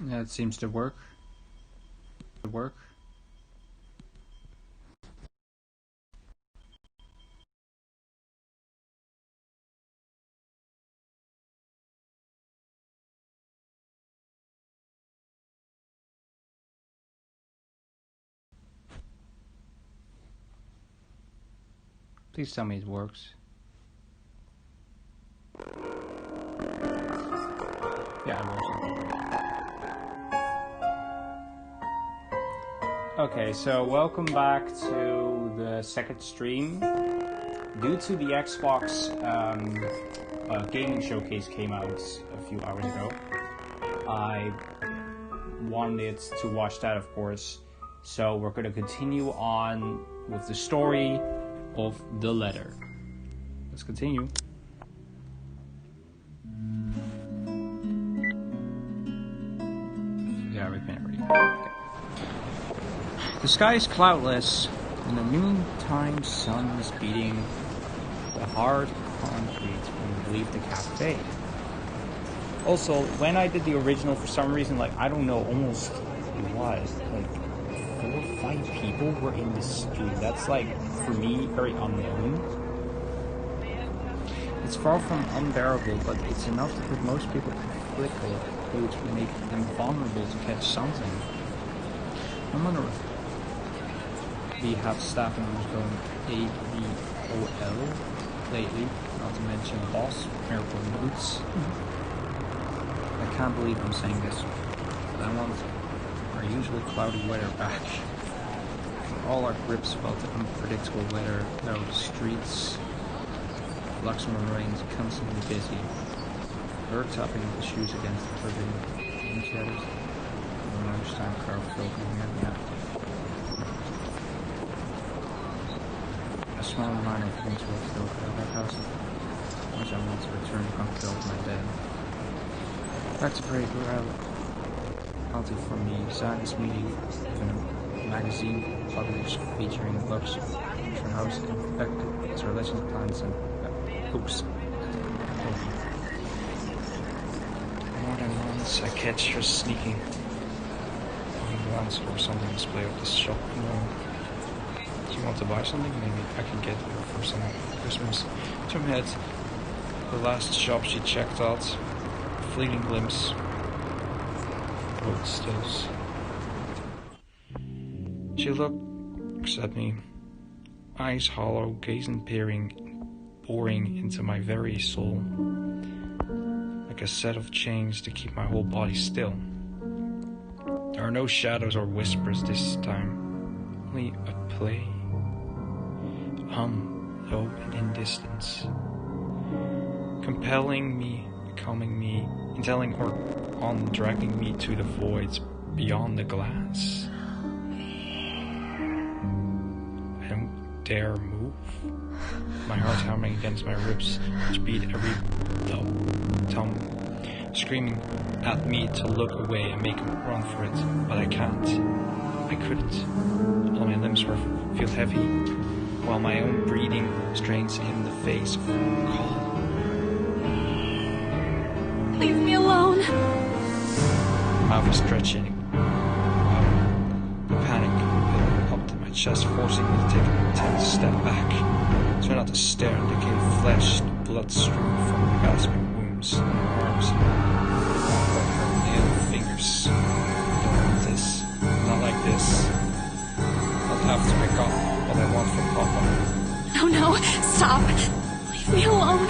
That seems to work. Please tell me it works. Yeah, it works. Okay, so welcome back to the second stream. Due to the Xbox gaming showcase came out a few hours ago, I wanted to watch that, of course. So we're going to continue on with the story of the letter. Let's continue. Yeah, we've been already. Okay. The sky is cloudless, and the noontime sun is beating the hard concrete when we leave the cafe. Also, when I did the original, for some reason, like, I don't know, almost it was like 4 or 5 people were in the stream. That's like, for me, very unknown. It's far from unbearable, but it's enough to put most people conflicted, which would make them vulnerable to catch something. I wonder if we have staff members going AVOL lately, not to mention boss, Miracle Moods. I can't believe I'm saying this, but I want our usually cloudy weather back. All our grips felt the unpredictable weather, narrow streets, Luxembourg rains constantly busy, bird tapping with the shoes against the turbine shadows. I don't understand car filtering here yet. A small minor things will fill the house, which I want to return comfortable to my bed. Back to break, we're out. Healthy for me, science meeting, even a magazine published featuring books, future house, infected, its religions, plants, and oops. More than once I catch her sneaking on a glance or something display of this shop. Do you want to buy something? Maybe I can get her for some Christmas. Turn head. The last shop she checked out. Fleeting glimpse. Road stills. She looks at me, eyes hollow, gazing, boring into my very soul, like a set of chains to keep my whole body still. There are no shadows or whispers this time, only a play, low and in distance, compelling me, calming me, and telling or on dragging me to the voids beyond the glass. I don't dare move, my heart hammering against my ribs, which beat every tongue, screaming at me to look away and make a run for it, but I can't. I couldn't. All my limbs feel heavy, while my own breathing strains in the face of cold. Leave me alone. I was stretching. The panic built up to my chest, forcing me to take an intense step back. Try not to stare at decayed flesh, blood streaming from the gasping wounds in her arms. Her nailed fingers. Not this. Not like this. I'll have to pick up what I want from Papa. No, stop. Leave me alone.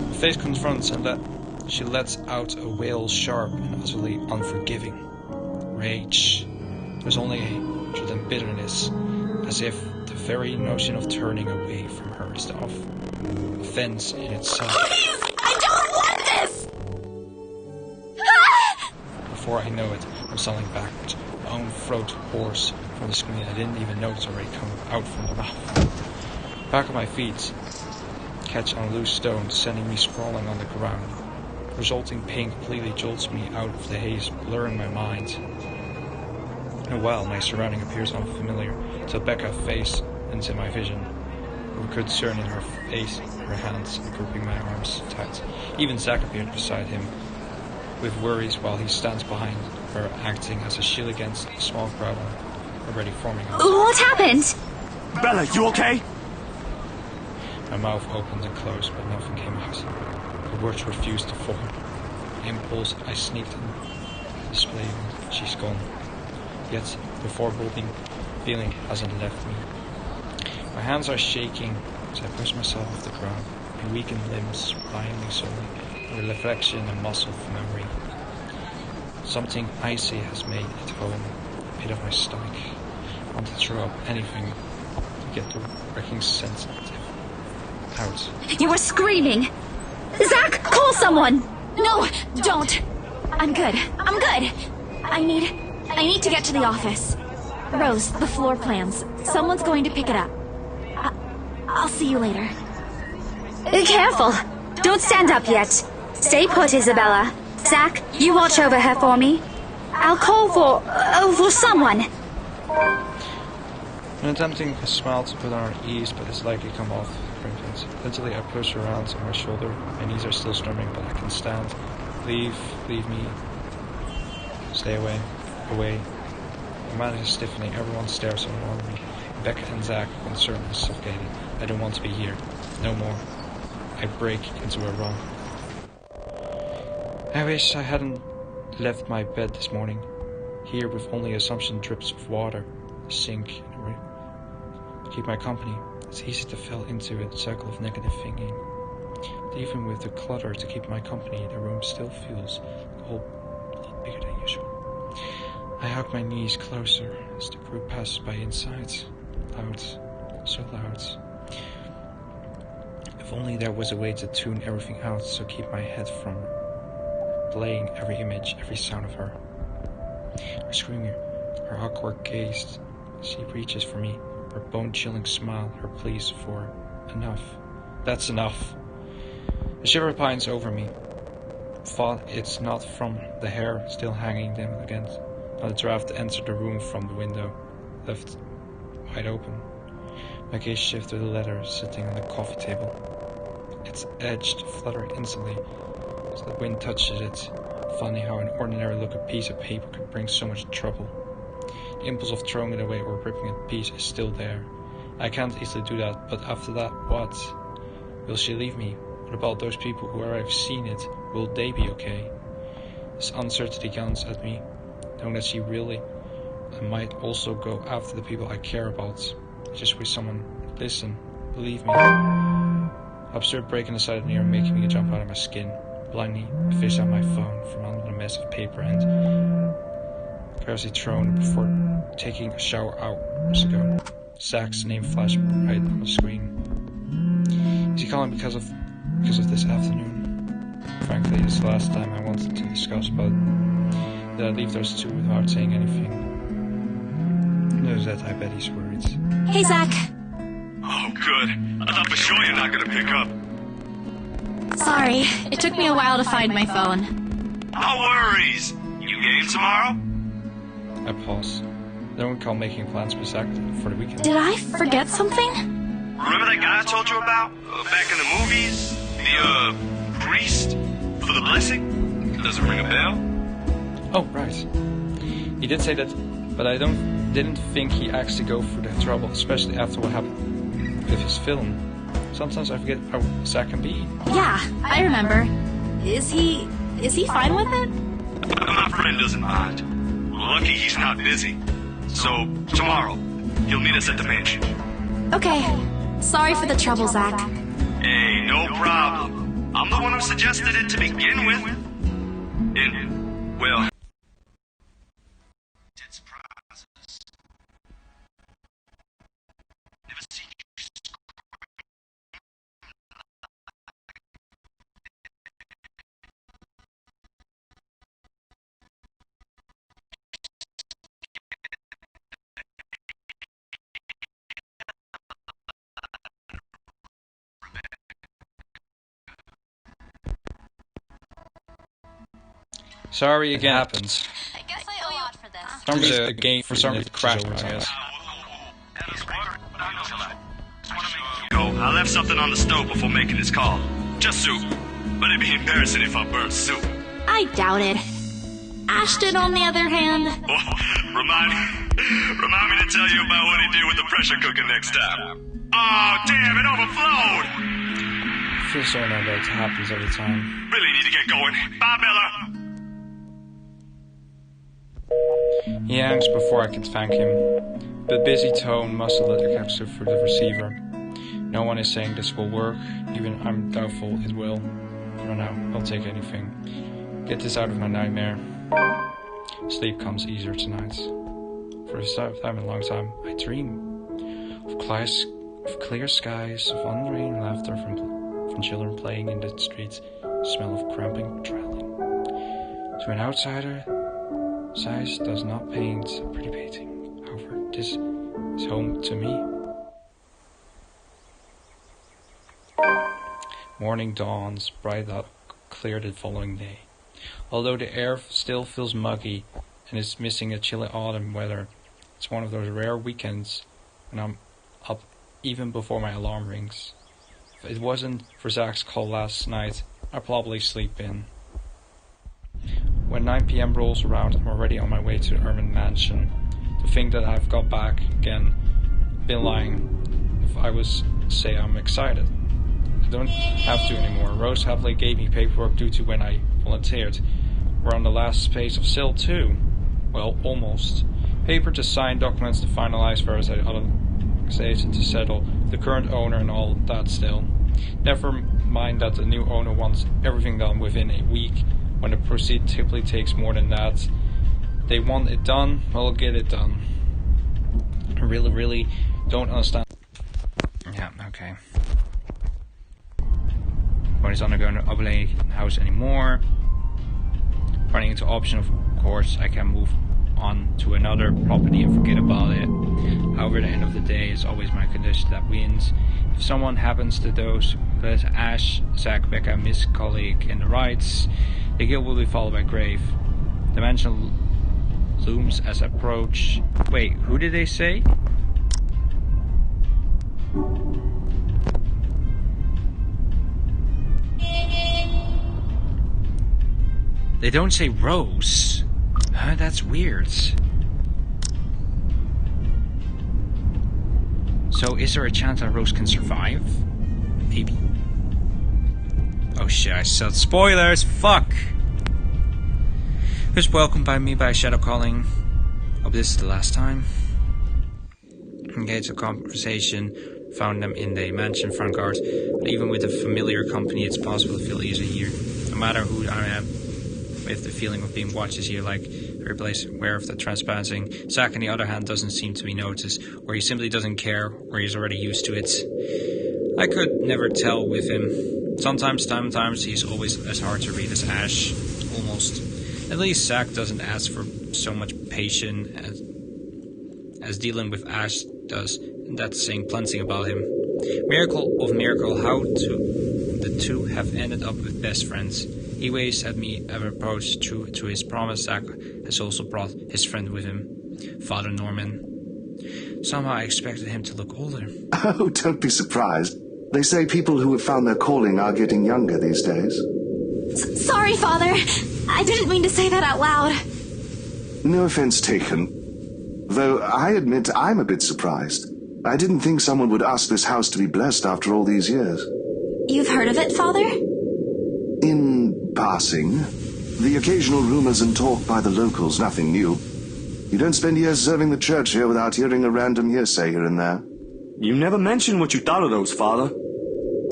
The face confronts and she lets out a wail sharp and utterly unforgiving. Rage. There's only hatred and bitterness, as if the very notion of turning away from her is the offense in itself. Please! I don't want this! Before I know it, I'm stumbling backwards, my own throat hoarse from the scream I didn't even notice already coming out from the mouth. Back on my feet, catch on loose stones, sending me sprawling on the ground. Resulting pain completely jolts me out of the haze, blurring my mind. And while my surrounding appears unfamiliar, till Becca face into my vision, with concern in her face, her hands gripping my arms tight. Even Zach appeared beside him, with worries while he stands behind her, acting as a shield against a small crowd already forming up. What happened? Bella, you okay? My mouth opened and closed, but nothing came out. The words refused to form. Impulse, I sneaked and displayed. She's gone. Yet the foreboding feeling hasn't left me. My hands are shaking as I push myself off the ground. My weakened limbs blindly solely, a reflection and muscle of memory. Something icy has made it home, a pit of my stomach. I want to throw up anything to get the wrecking sensitive out. You were screaming! Zach, call someone! No, don't! I'm good. I'm good! I need to get to the office. Rose, the floor plans. Someone's going to pick it up. I'll see you later. Careful! Don't stand up yet. Stay put, Isabella. Zach, you watch over her for me. I'll call for someone. I'm attempting a smile to put on her ease, but it's likely come off crimson. Mentally, I push her arms on my shoulder. My knees are still strumming, but I can stand. Leave me. Stay away. Away. My mind is stiffening. Everyone stares around me. Becca and Zach, concerned and suffocating. I don't want to be here. No more. I break into a run. I wish I hadn't left my bed this morning. Here with only assumption drips of water. Sink to keep my company. It's easy to fall into a cycle of negative thinking. But even with the clutter to keep my company, the room still feels a whole lot bigger than usual. I hug my knees closer as the group passes by inside. Loud, so loud. If only there was a way to tune everything out, so keep my head from playing every image, every sound of her. Her screaming, her awkward gaze. She reaches for me, her bone-chilling smile, her pleas for enough. That's enough. A shiver pines over me. Thought it's not from the hair still hanging them against. A draft entered the room from the window, left wide open. My gaze shifted to the letter sitting on the coffee table. Its edge fluttered instantly as the wind touches it. Funny how an ordinary looking piece of paper could bring so much trouble. The impulse of throwing it away or ripping a piece is still there. I can't easily do that, but after that, what? Will she leave me? What about those people who have seen it? Will they be okay? This uncertainty yawns at me, knowing that she really might also go after the people I care about. I just wish someone would listen, believe me. Absurd breaking the side near making me jump out of my skin. Blindly, I fish out my phone from under the mess of paper and carelessly thrown before taking a shower hours ago. Zach's name flashed right on the screen. Is he calling because of this afternoon? Frankly, it's the last time I wanted to discuss, but did I leave those two without saying anything? Knows that I bet he's worried. Hey, Zach. Oh, good. I thought for sure you're not gonna pick up. Sorry, it took me a while to find my phone. No worries. You game tomorrow? I pause. Don't recall making plans with Zach for the weekend. Did I forget something? Remember that guy I told you about? Back in the movies? The, priest? For the blessing? Doesn't ring a bell? Oh, right. He did say that, but I didn't think he actually go through the trouble, especially after what happened with his film. Sometimes I forget how Zach can be. Yeah, I remember. Is he fine with it? My friend doesn't mind. Lucky he's not busy. So, tomorrow, he'll meet us at the mansion. Okay. Sorry for the trouble, Zach. Hey, no problem. I'm the one who suggested it to begin with. And, well... Sorry again. It happens. I guess I owe you out for this. For some reason, the game for some reason crashed, I guess. I left something on the stove before making this call. Just soup. But it'd be embarrassing if I burnt soup. I doubt it. Ashton, on the other hand... Oh, remind me to tell you about what he did with the pressure cooker next time. Oh, damn, it overflowed! I feel so annoyed that it happens every time. Really need to get going. Bye, Bella! He hangs before I can thank him. The busy tone must have lit extra for the receiver. No one is saying this will work, even I'm doubtful it will. For now, I'll take anything. Get this out of my nightmare. Sleep comes easier tonight. For the first time in a long time, I dream of clear skies, of unrained laughter from children playing in the streets, smell of cramping adrenaline. To an outsider, size does not paint a pretty painting. However, this is home to me. Morning dawns, bright up, clear the following day. Although the air still feels muggy and is missing a chilly autumn weather, it's one of those rare weekends when I'm up even before my alarm rings. If it wasn't for Zach's call last night, I'd probably sleep in. When 9 p.m. rolls around, I'm already on my way to the Urban Mansion. To think that I've got back again, been lying if I was say I'm excited. I don't have to anymore. Rose happily gave me paperwork due to when I volunteered. We're on the last phase of SIL 2. Well, almost. Paper to sign, documents to finalize, various other organizations to settle, the current owner and all that still. Never mind that the new owner wants everything done within a week, when the proceed typically takes more than that. They want it done, well, get it done. I really don't understand. Yeah, okay. When it's not going to Oblate house anymore. Running into option, of course, I can move on to another property and forget about it. However, at the end of the day is always my condition that wins. If someone happens to those, there's Ash, Zach, Becca, Miss Colleague, and the rights, the guild will be followed by grave. The mansion looms as approach. Wait, who did they say? They don't say Rose. Huh, that's weird. So is there a chance that Rose can survive? Maybe. Oh shit, I said spoilers, fuck! Just welcomed by me by Shadow Calling. Hope this is the last time. Engage a conversation. Found them in the mansion front guard. But even with a familiar company, it's possible to feel easy here. No matter who I am, with the feeling of being watched is here, like every place aware of the transparency. Zack, on the other hand, doesn't seem to be noticed, or he simply doesn't care, or he's already used to it. I could never tell with him. Sometimes he's always as hard to read as Ash, almost. At least Zack doesn't ask for so much patience as dealing with Ash does, and that's saying plenty about him. Miracle of miracle, how the two have ended up with best friends. He waves at me every approach true to his promise. Zack has also brought his friend with him, Father Norman. Somehow I expected him to look older. Oh, don't be surprised. They say people who have found their calling are getting younger these days. Sorry, Father. I didn't mean to say that out loud. No offense taken. Though I admit I'm a bit surprised. I didn't think someone would ask this house to be blessed after all these years. You've heard of it, Father? In passing. The occasional rumors and talk by the locals, nothing new. You don't spend years serving the church here without hearing a random hearsay here and there. You never mentioned what you thought of those, Father.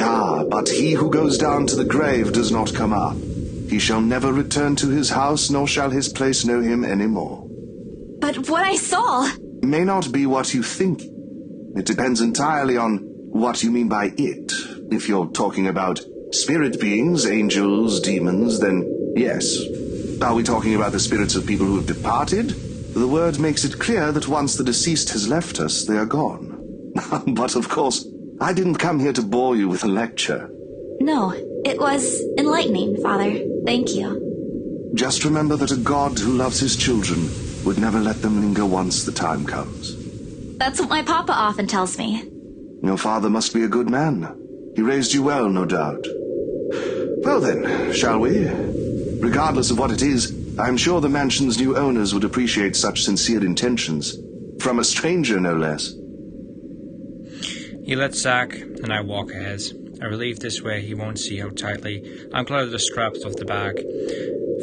Ah, but he who goes down to the grave does not come up. He shall never return to his house, nor shall his place know him any more. But what I saw... May not be what you think. It depends entirely on what you mean by it. If you're talking about spirit beings, angels, demons, then yes. Are we talking about the spirits of people who have departed? The word makes it clear that once the deceased has left us, they are gone. But of course, I didn't come here to bore you with a lecture. No, it was enlightening, Father. Thank you. Just remember that a God who loves his children would never let them linger once the time comes. That's what my papa often tells me. Your father must be a good man. He raised you well, no doubt. Well then, shall we? Regardless of what it is, I'm sure the mansion's new owners would appreciate such sincere intentions. From a stranger, no less. He lets Zach and I walk ahead. I relieve this way he won't see how tightly I'm cluttered the straps of the bag.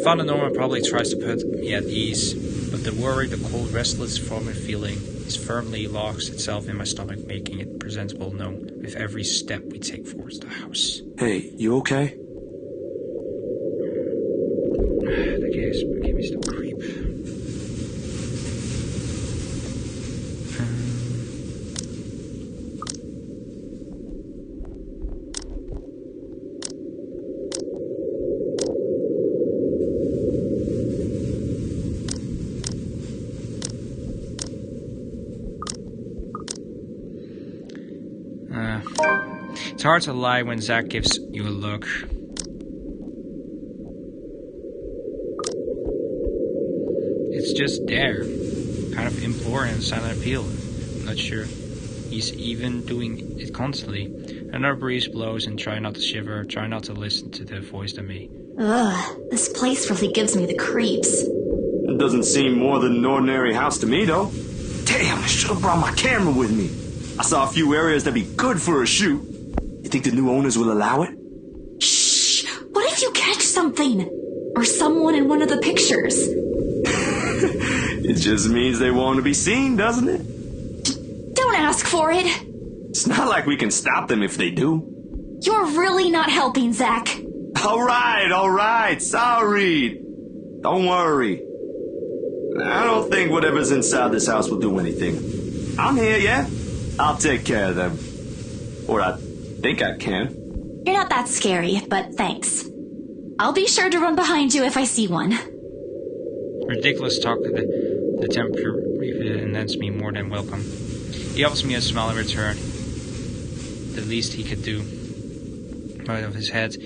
Father Norman probably tries to put me at ease, but the worry, the cold, restless, foaming feeling is firmly locks itself in my stomach, making it presentable now with every step we take towards the house. Hey, you okay? The gaze gave me still creep. It's hard to lie when Zach gives you a look. It's just there, kind of imploring and silent appeal. I'm not sure he's even doing it constantly. Another breeze blows and try not to shiver, try not to listen to the voice in me. Ugh, this place really gives me the creeps. It doesn't seem more than an ordinary house to me, though. Damn, I should have brought my camera with me. I saw a few areas that'd be good for a shoot. You think the new owners will allow it? Shh! What if you catch something? Or someone in one of the pictures? It just means they want to be seen, doesn't it? Don't ask for it. It's not like we can stop them if they do. You're really not helping, Zach. All right, sorry. Don't worry. I don't think whatever's inside this house will do anything. I'm here, yeah? I'll take care of them. Or I think I can. You're not that scary, but thanks. I'll be sure to run behind you if I see one. Ridiculous talk. The temper enhances me more than welcome. He offers me a smile in return. The least he could do. Right of his head,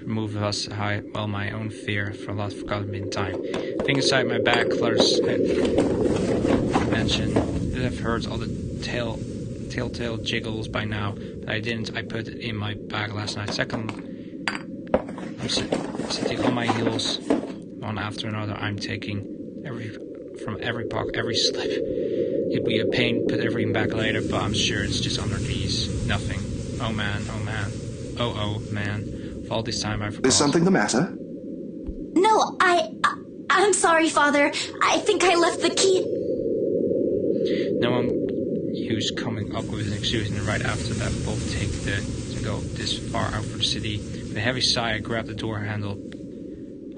remove us high, well, my own fear for a lot forgotten in time. Thing inside my bag clutters. Mention that I've heard all the telltale jiggles by now, but I didn't. I put it in my bag last night. Second, I'm sitting on my heels, one after another. I'm taking from every pocket, every slip. It'd be a pain, put everything back later, but I'm sure it's just under these. Nothing. Oh man. Oh man. For all this time I forgot. Is something the matter? No, I'm sorry, Father. I think I left the key. No one who's coming up with an excuse, and right after that, both take to go this far out for the city. With a heavy sigh, I grab the door handle,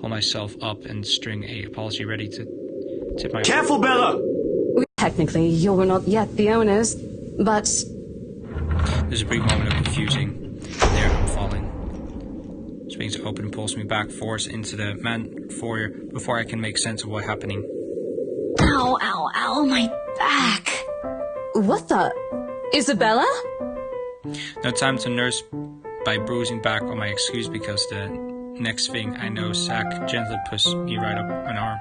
pull myself up, and string a apology ready to tip my. Careful, Bella! Technically, you're not yet the owners, but... There's a brief moment of confusing. There, I'm falling. Swings open and pulls me back, force into the man foyer before I can make sense of what's happening. Ow, my back. What the... Isabella? No time to nurse by bruising back on my excuse, because the next thing I know, Zach gently pushes me right up an arm.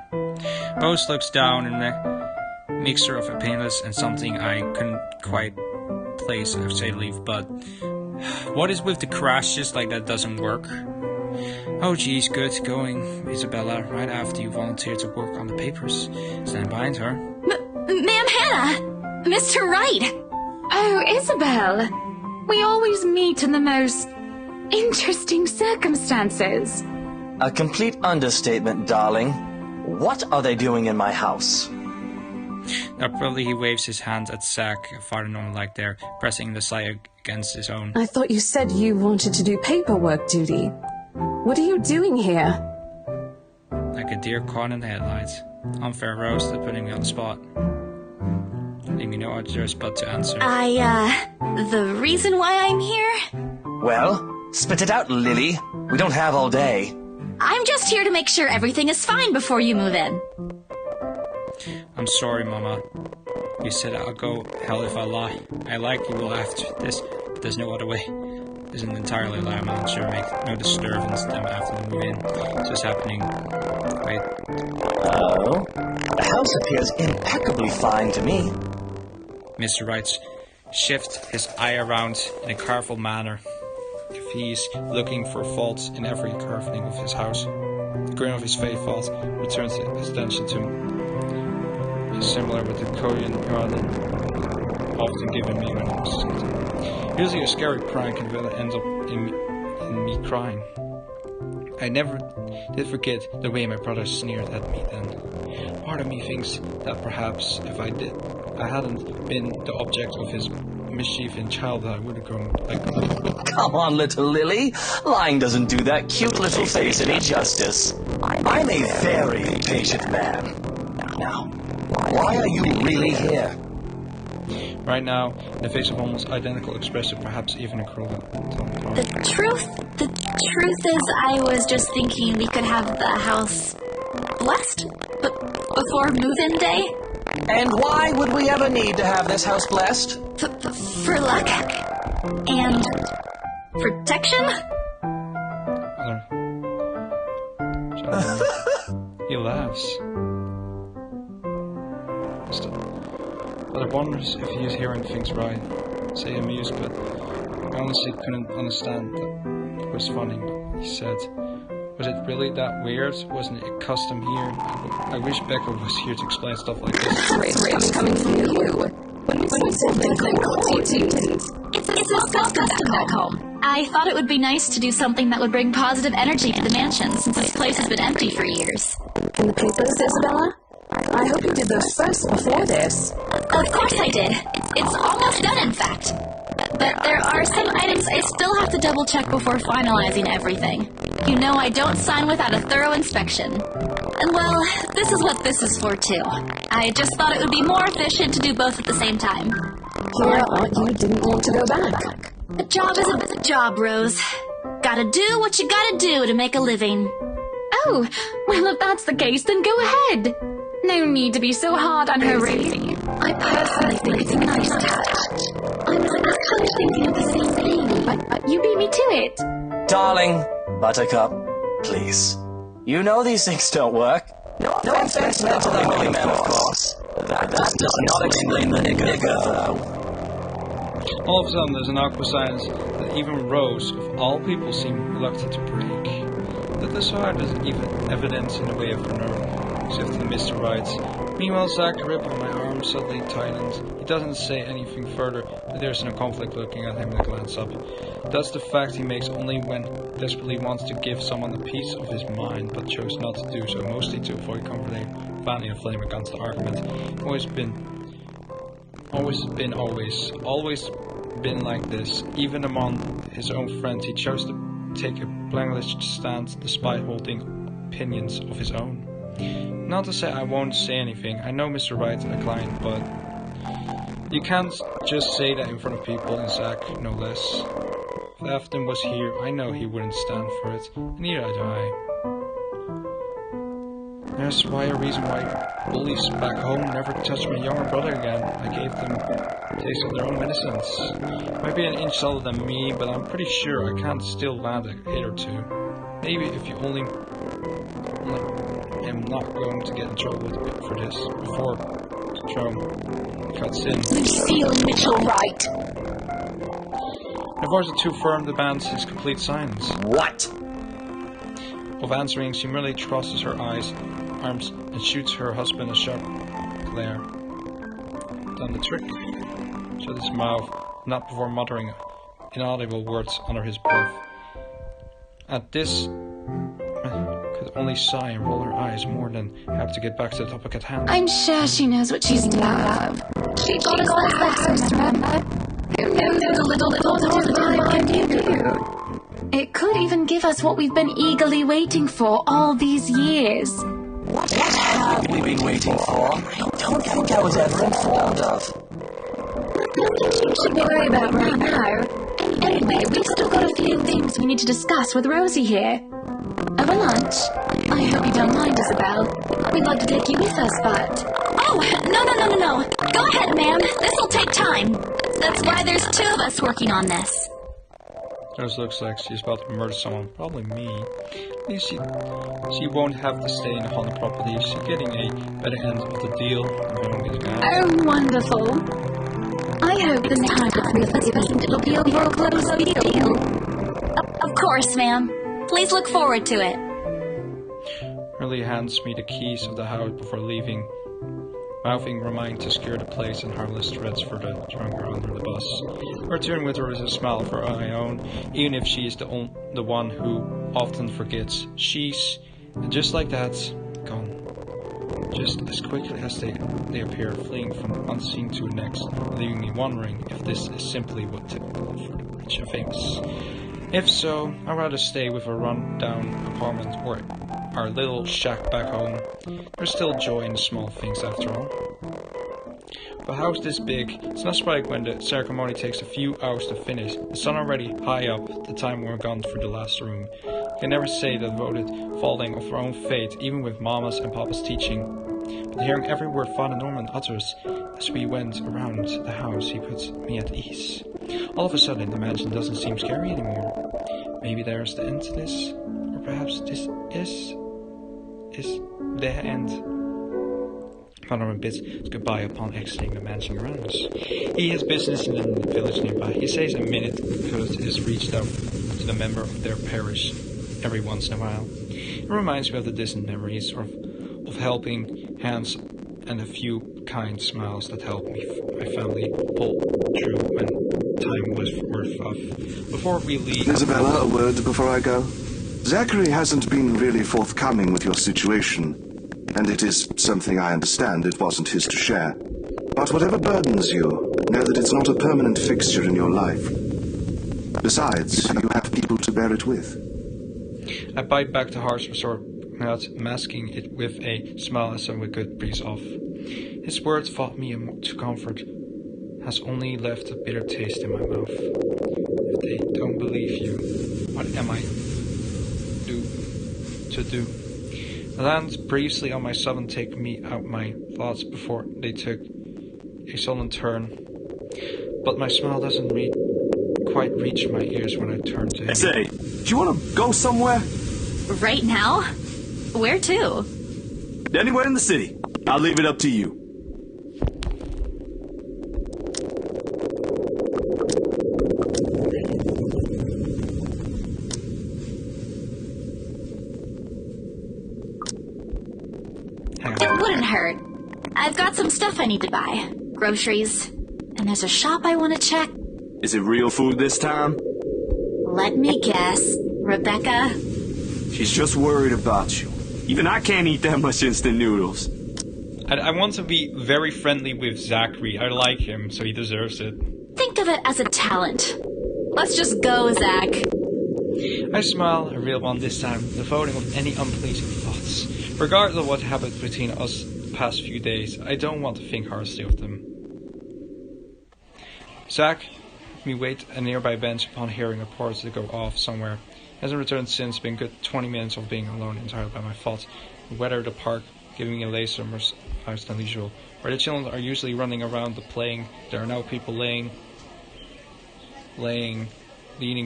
Rose looks down in a mixture of a painless and something I couldn't quite place, I say leave, but what is with the crash? Just like that doesn't work. Oh geez, good going, Isabella, right after you volunteered to work on the papers. Stand behind her. Ma'am Hannah! Mr. Wright! Oh, Isabel. We always meet in the most interesting circumstances. A complete understatement, darling. What are they doing in my house? Abruptly he waves his hand at Zach, Father Norman like there, pressing the side against his own. I thought you said you wanted to do paperwork duty. What are you doing here? Like a deer caught in the headlights. Unfair Rose, they're putting me on the spot. Leave me no other choice but to answer. The reason why I'm here? Well, spit it out, Lily. We don't have all day. I'm just here to make sure everything is fine before you move in. I'm sorry, Mama. You said I'll go hell if I lie. I likely will after this, but there's no other way. Isn't entirely a lie, I'm not sure. Make no disturbance them after they move in. It's just happening. Wait. Oh? The house appears impeccably fine to me. Mr. Wright's shift his eye around in a careful manner. If he's looking for faults in every curving of his house, the grin of his face fault returns his attention to him. It's similar with the Korean garden often given me when I was a kid. Usually a scary prank and then ends up in me crying. I never did forget the way my brother sneered at me then. Part of me thinks that perhaps if I hadn't been the object of his mischief in childhood, I would have grown like that. Come on, little Lily. Lying doesn't do that cute little face any justice. I'm a very patient man. Now, why are you really here? Right now, in the face of almost identical expression, perhaps even a cruel tone. The truth is, I was just thinking we could have the house blessed before move-in day. And why would we ever need to have this house blessed? For luck and protection. He laughs. But I wonder if he is hearing things right. Say amused, but I honestly couldn't understand that it was funny. He said, was it really that weird? Wasn't it a custom here? I wish Becca was here to explain stuff like this. It's coming from you. When we said It's a custom back home. I thought it would be nice to do something that would bring positive energy to the mansion, since this place has been empty for years. in the papers, Isabella? I hope you did those first before this. Of course I did. It's almost done, in fact. But there are some items I still have to double check before finalizing everything. You know I don't sign without a thorough inspection. And well, this is what this is for too. I just thought it would be more efficient to do both at the same time. Here, you didn't want to go back. A job is a job, Rose. Gotta do what you gotta do to make a living. Oh, well, if that's the case, then go ahead. No need to be so hard on her, Rosie. I personally think it's a nice touch. I was actually thinking of the same thing. But you beat me to it. Darling, Buttercup, please. You know these things don't work. No offense meant to the holy man, of course. That does not explain the nigger, though. All of a sudden, there's an awkward silence that even Rose, of all people, seemed reluctant to break. That this hard is even evidence in the way of her nerve, as if the Mr. writes. Meanwhile, Zach's grip on my arm suddenly tightens. He doesn't say anything further, but there's no conflict looking at him with a glance up. That's the fact he makes only when desperately wants to give someone a piece of his mind, but chose not to do so, mostly to avoid confronting Fanny and flame against the argument. Always been like this. Even among his own friends, he chose to take a blameless stance despite holding opinions of his own. Not to say I won't say anything. I know Mr. Wright's a client, but you can't just say that in front of people, and Zach no less. If Afton was here, I know he wouldn't stand for it, and neither do I. There's a reason why bullies back home never touched my younger brother again. I gave them a taste of their own medicines. Might be an inch taller than me, but I'm pretty sure I can't still land a hit or two. Maybe if you only am not going to get in trouble for this before Jerome cuts in. Lucille Mitchell Wright. The voice is too firm to band his complete silence. What? Of answering, she merely crosses her arms and shoots her husband a sharp glare. Done the trick. Shut his mouth, not before muttering inaudible words under his breath. At this, could only sigh and roll her eyes more than have to get back to the topic at hand. I'm sure she knows what she's doing. She got us all lessons, remember? Who knows a little more than I can give you? It could even give us what we've been eagerly waiting for all these years. What have we been waiting for? I don't think I was ever informed of. Nothing you should worry about right now. Anyway, we've still got a few things we need to discuss with Rosie here. Over lunch. I hope you don't mind, Isabel. We'd like to take you with us, but... Oh, no. Go ahead, ma'am. This'll take time. That's why there's two of us working on this. Rose looks like she's about to murder someone, probably me. At least she won't have to stay in the haunted property. She's getting a better end of the deal. Oh, wonderful. I hope this time with the event it'll be a real close deal. Of course, ma'am. Please look forward to it. Hurley hands me the keys of the house before leaving, mouthing remind to secure the place and harmless threats for the drunker under the bus. I return with her with a smile of her own, even if she is the one who often forgets. She's, just like that, gone. Just as quickly as they appear, fleeing from unseen to the next, leaving me wondering if this is simply what typical for the rich and famous. If so, I'd rather stay with a run-down apartment or our little shack back home. There's still joy in the small things after all. But a house this big, it's not surprising when the ceremony takes a few hours to finish. The sun already high up, the time we're gone for the last room. You can never say the devoted following of our own fate, even with Mama's and Papa's teaching. But hearing every word Father Norman utters as we went around the house, he puts me at ease. All of a sudden, the mansion doesn't seem scary anymore. Maybe there's the end to this, or perhaps this is the end. Father Norman bids goodbye upon exiting the mansion around us. He has business in the village nearby. He says a minute post is reached out to the member of their parish every once in a while. It reminds me of the distant memories of helping hands and a few kind smiles that helped my family pull through when time was worth of. Before we leave... Isabella, a word before I go. Zachary hasn't been really forthcoming with your situation, and it is something I understand it wasn't his to share. But whatever burdens you, know that it's not a permanent fixture in your life. Besides, you have people to bear it with. I bite back the harsh resort, not masking it with a smile as I would good breeze off. His words fought me to comfort, has only left a bitter taste in my mouth. If they don't believe you, what am I to do? I land briefly on my southern take me out my thoughts before they took a sudden turn. But my smile doesn't quite reach my ears when I turn to him. Say, do you want to go somewhere? Right now? Where to? Anywhere in the city. I'll leave it up to you. It wouldn't hurt. I've got some stuff I need to buy. Groceries. And there's a shop I want to check. Is it real food this time? Let me guess. Rebecca? She's just worried about you. Even I can't eat that much instant noodles. I want to be very friendly with Zachary. I like him, so he deserves it. Think of it as a talent. Let's just go, Zach. I smile, a real one this time, devoting of any unpleasing thoughts. Regardless of what happened between us the past few days, I don't want to think harshly of them. Zach made me wait at a nearby bench upon hearing reports to go off somewhere. He hasn't returned since, been good 20 minutes of being alone entirely by my fault. The weather at the park giving me a later more house than usual. Where the children are usually running around the playing, there are now people leaning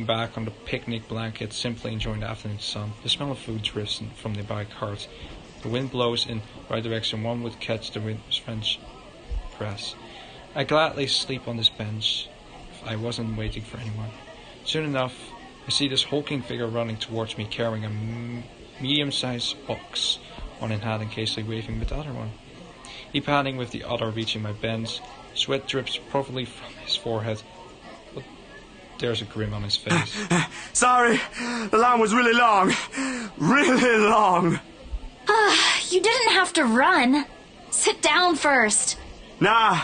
back on the picnic blanket, simply enjoying the afternoon sun. The smell of food drifts from the bike carts. The wind blows in the right direction, one would catch the wind's French press. I gladly sleep on this bench if I wasn't waiting for anyone. Soon enough, I see this hulking figure running towards me, carrying a medium-sized box, one in hand and casually waving with the other one. He panning with the other, reaching my bench. Sweat drips profusely from his forehead, but there's a grin on his face. Sorry, the line was really long. Really long. You didn't have to run. Sit down first. Nah,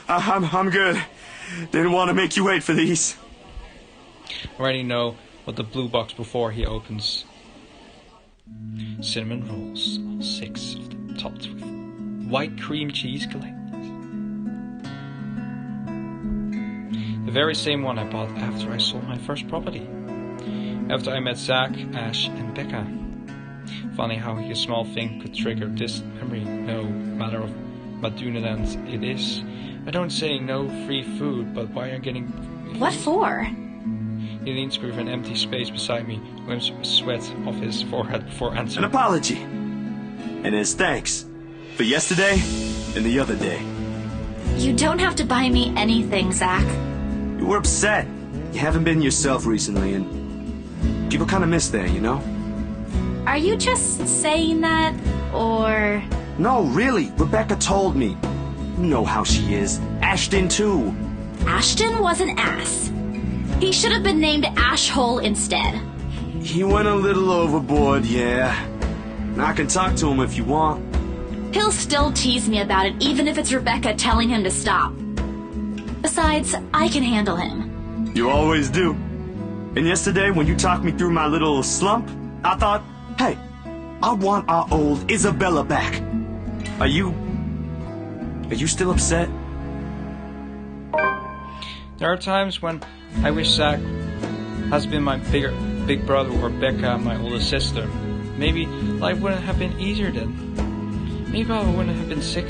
I'm good. Didn't want to make you wait for these. I already know what the blue box before he opens. Cinnamon rolls, all 6 of them topped with white cream cheese collect. The very same one I bought after I sold my first property. After I met Zach, Ash, and Becca. Funny how a small thing could trigger this memory. No matter of Madunaland it is. I don't say no free food, but why are you getting... What for? He leans with an empty space beside me, wipes sweat off his forehead before answering. An apology. And his thanks for yesterday and the other day. You don't have to buy me anything, Zach. You were upset. You haven't been yourself recently, and people kind of miss that, you know? Are you just saying that, or... No, really. Rebecca told me. You know how she is. Ashton, too. Ashton was an ass. He should have been named Ashhole instead. He went a little overboard, yeah. I can talk to him if you want. He'll still tease me about it, even if it's Rebecca telling him to stop. Besides, I can handle him. You always do. And yesterday, when you talked me through my little slump, I thought, hey, I want our old Isabella back. Are you still upset? There are times when I wish Zach has been my big brother or Becca, my older sister. Maybe life wouldn't have been easier then. Maybe I wouldn't have been sick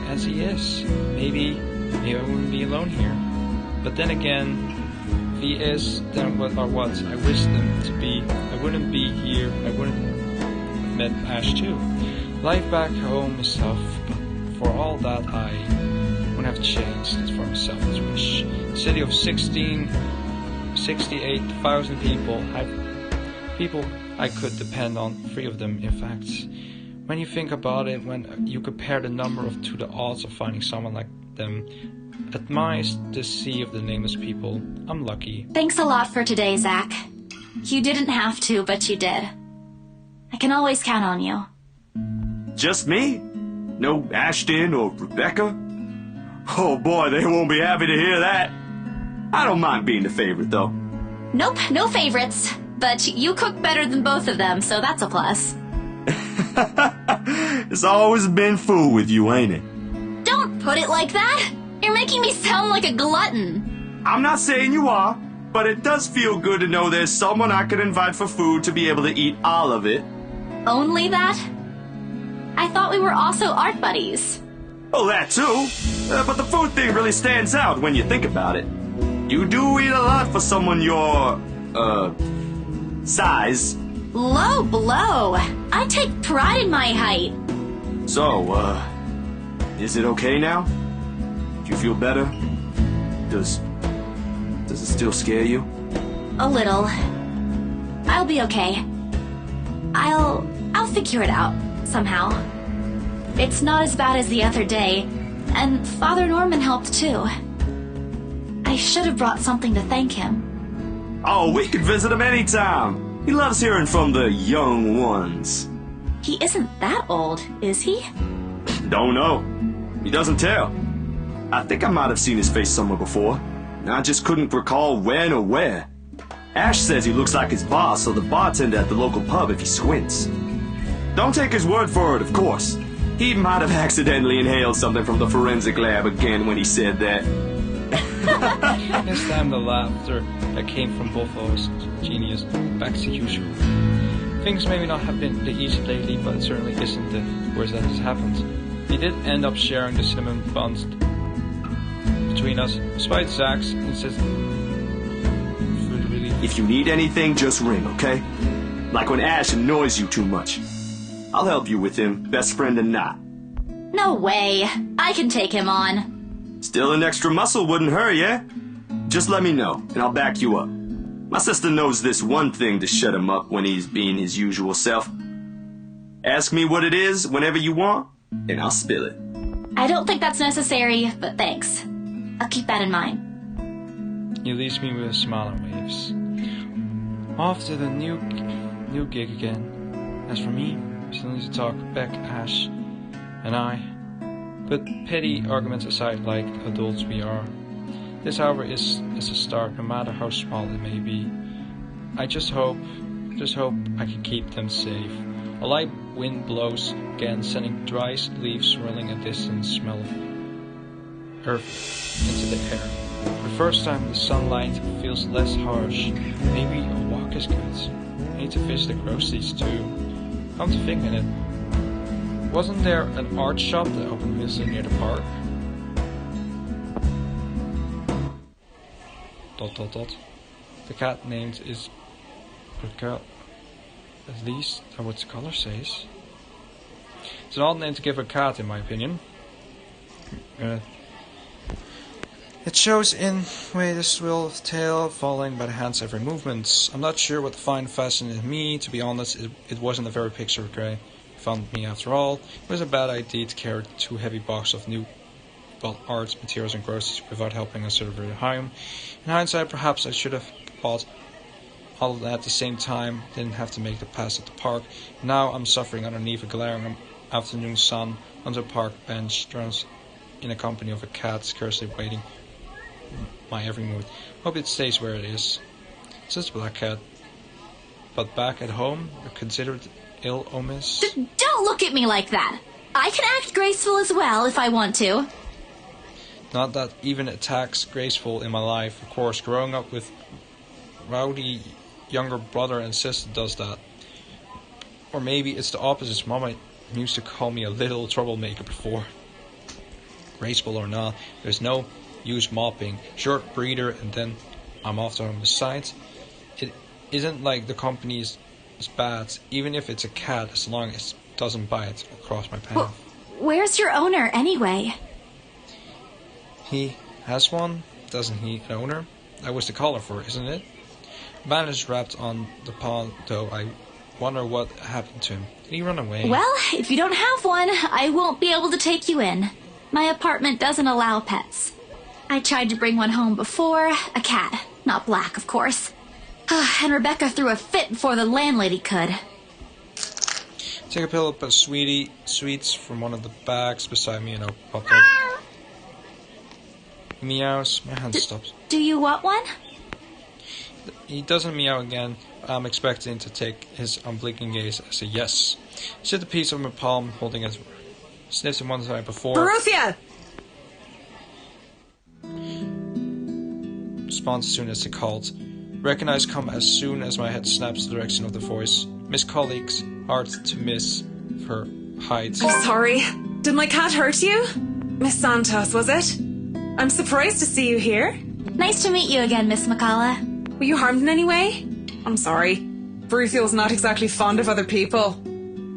as he is. Maybe I wouldn't be alone here. But then again, if he is, then what are what I wish them to be. I wouldn't be here. I wouldn't have met Ash too. Life back home is tough, but for all that I wouldn't have changed it for myself as wish. A city of 68,000 people I could depend on, 3 of them in fact. When you think about it, when you compare the number to the odds of finding someone like them, amidst the sea of the nameless people, I'm lucky. Thanks a lot for today, Zach. You didn't have to, but you did. I can always count on you. Just me? No Ashton or Rebecca? Oh boy, they won't be happy to hear that. I don't mind being the favorite, though. Nope, no favorites. But you cook better than both of them, so that's a plus. It's always been food with you, ain't it? Don't put it like that! You're making me sound like a glutton. I'm not saying you are, but it does feel good to know there's someone I can invite for food to be able to eat all of it. Only that? I thought we were also art buddies. Oh, that too. But the food thing really stands out when you think about it. You do eat a lot for someone your, size. Low blow. I take pride in my height. So, is it okay now? Do you feel better? Does it still scare you? A little. I'll be okay. I'll figure it out, somehow. It's not as bad as the other day, and Father Norman helped too. I should have brought something to thank him. Oh, we could visit him anytime. He loves hearing from the young ones. He isn't that old, is he? Don't know. He doesn't tell. I think I might have seen his face somewhere before. I just couldn't recall when or where. Ash says he looks like his boss or the bartender at the local pub if he squints. Don't take his word for it, of course. He might have accidentally inhaled something from the forensic lab again when he said that. This time the laughter that came from both of us genius back to usual. Things may not have been the easy lately, but it certainly isn't the worst that has happened. We did end up sharing the cinnamon buns between us, despite Zach's insistence. If you need anything, just ring, okay? Like when Ash annoys you too much. I'll help you with him, best friend or not. No way. I can take him on. Still an extra muscle wouldn't hurt, yeah? Just let me know, and I'll back you up. My sister knows this one thing to shut him up when he's being his usual self. Ask me what it is whenever you want, and I'll spill it. I don't think that's necessary, but thanks. I'll keep that in mind. He leaves me with a smile and waves. Off to the new gig again. As for me, we still need to talk Beck, Ash, and I. But petty arguments aside, like adults we are, this hour is a start, no matter how small it may be. I just hope I can keep them safe. A light wind blows again, sending dry leaves swirling a distant smell of earth into the air. For the first time, the sunlight feels less harsh. Maybe a walk is good. I need to visit the groceries too. Come to think of it, wasn't there an art shop that opened recently near the park? ... The cat named is Brickell. At least that's what the color says. It's an odd name to give a cat, in my opinion. It shows in way the swivel of the tail, falling by the hand's every movement. I'm not sure what fine fascinated me, to be honest. It wasn't a very picture of grey. Found me after all. It was a bad idea to carry 2 heavy boxes of new art materials and groceries without helping us serve at home. In hindsight, perhaps I should have bought all of that at the same time. Didn't have to make the pass at the park. Now I'm suffering underneath a glaring afternoon sun on the park bench, dressed in a company of a cat, scarcely waiting my every move. Hope it stays where it is. It's just a black cat. But back at home, I consider it ill omis. Don't look at me like that. I can act graceful as well if I want to. Not that even attacks graceful in my life. Of course, growing up with rowdy younger brother and sister does that. Or maybe it's the opposite. Mama used to call me a little troublemaker before. Graceful or not, there's no use mopping. Short breather and then I'm off to home. Besides, it isn't like the company is bad, even if it's a cat, as long as it doesn't bite across my path. Well, where's your owner anyway? He has one, doesn't he, an owner? That was the collar for it, isn't it? Bandage wrapped on the paw, though. I wonder what happened to him. Did he run away? Well, if you don't have one, I won't be able to take you in. My apartment doesn't allow pets. I tried to bring one home before, a cat. Not black, of course. And Rebecca threw a fit before the landlady could. Take a pill up a sweets from one of the bags beside me and I'll pop up. Meows, my hand stops. Do you want one? He doesn't meow again. I'm expecting to take his unblinking gaze as a yes. Sit the piece of my palm, holding it. Sniffs him one time before. Baruthia! Responds as soon as they called. Recognize come as soon as my head snaps the direction of the voice. Miss colleagues, hard to miss her height. I'm sorry. Did my cat hurt you? Miss Santos, was it? I'm surprised to see you here. Nice to meet you again, Miss McCullough. Were you harmed in any way? I'm sorry. Baruthiel's not exactly fond of other people.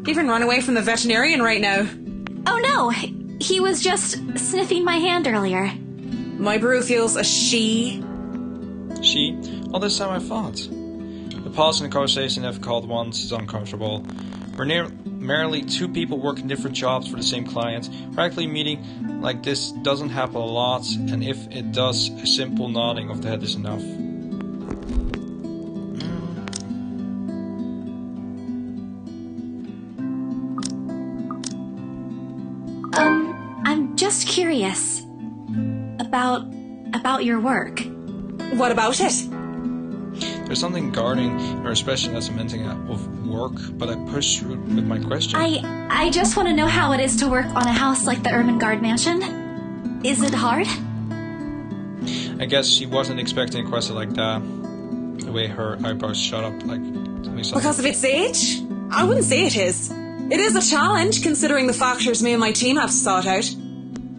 Even run away from the veterinarian right now. Oh no, he was just sniffing my hand earlier. My Baruthiel's a she. She? All this time I thought. The pause in the conversation I've called once is uncomfortable. We're merely 2 people working different jobs for the same client. Practically meeting like this doesn't happen a lot, and if it does, a simple nodding of the head is enough. I'm just curious about your work. What about it? There's something guarding or especially as cementing of work, but I push through with my question. I just want to know how it is to work on a house like the Ermengarde mansion. Is it hard? I guess she wasn't expecting a question like that. The way her eyebrows shot up, like, tell me something. Because of its age? I wouldn't say it is. It is a challenge, considering the factors me and my team have to sort out.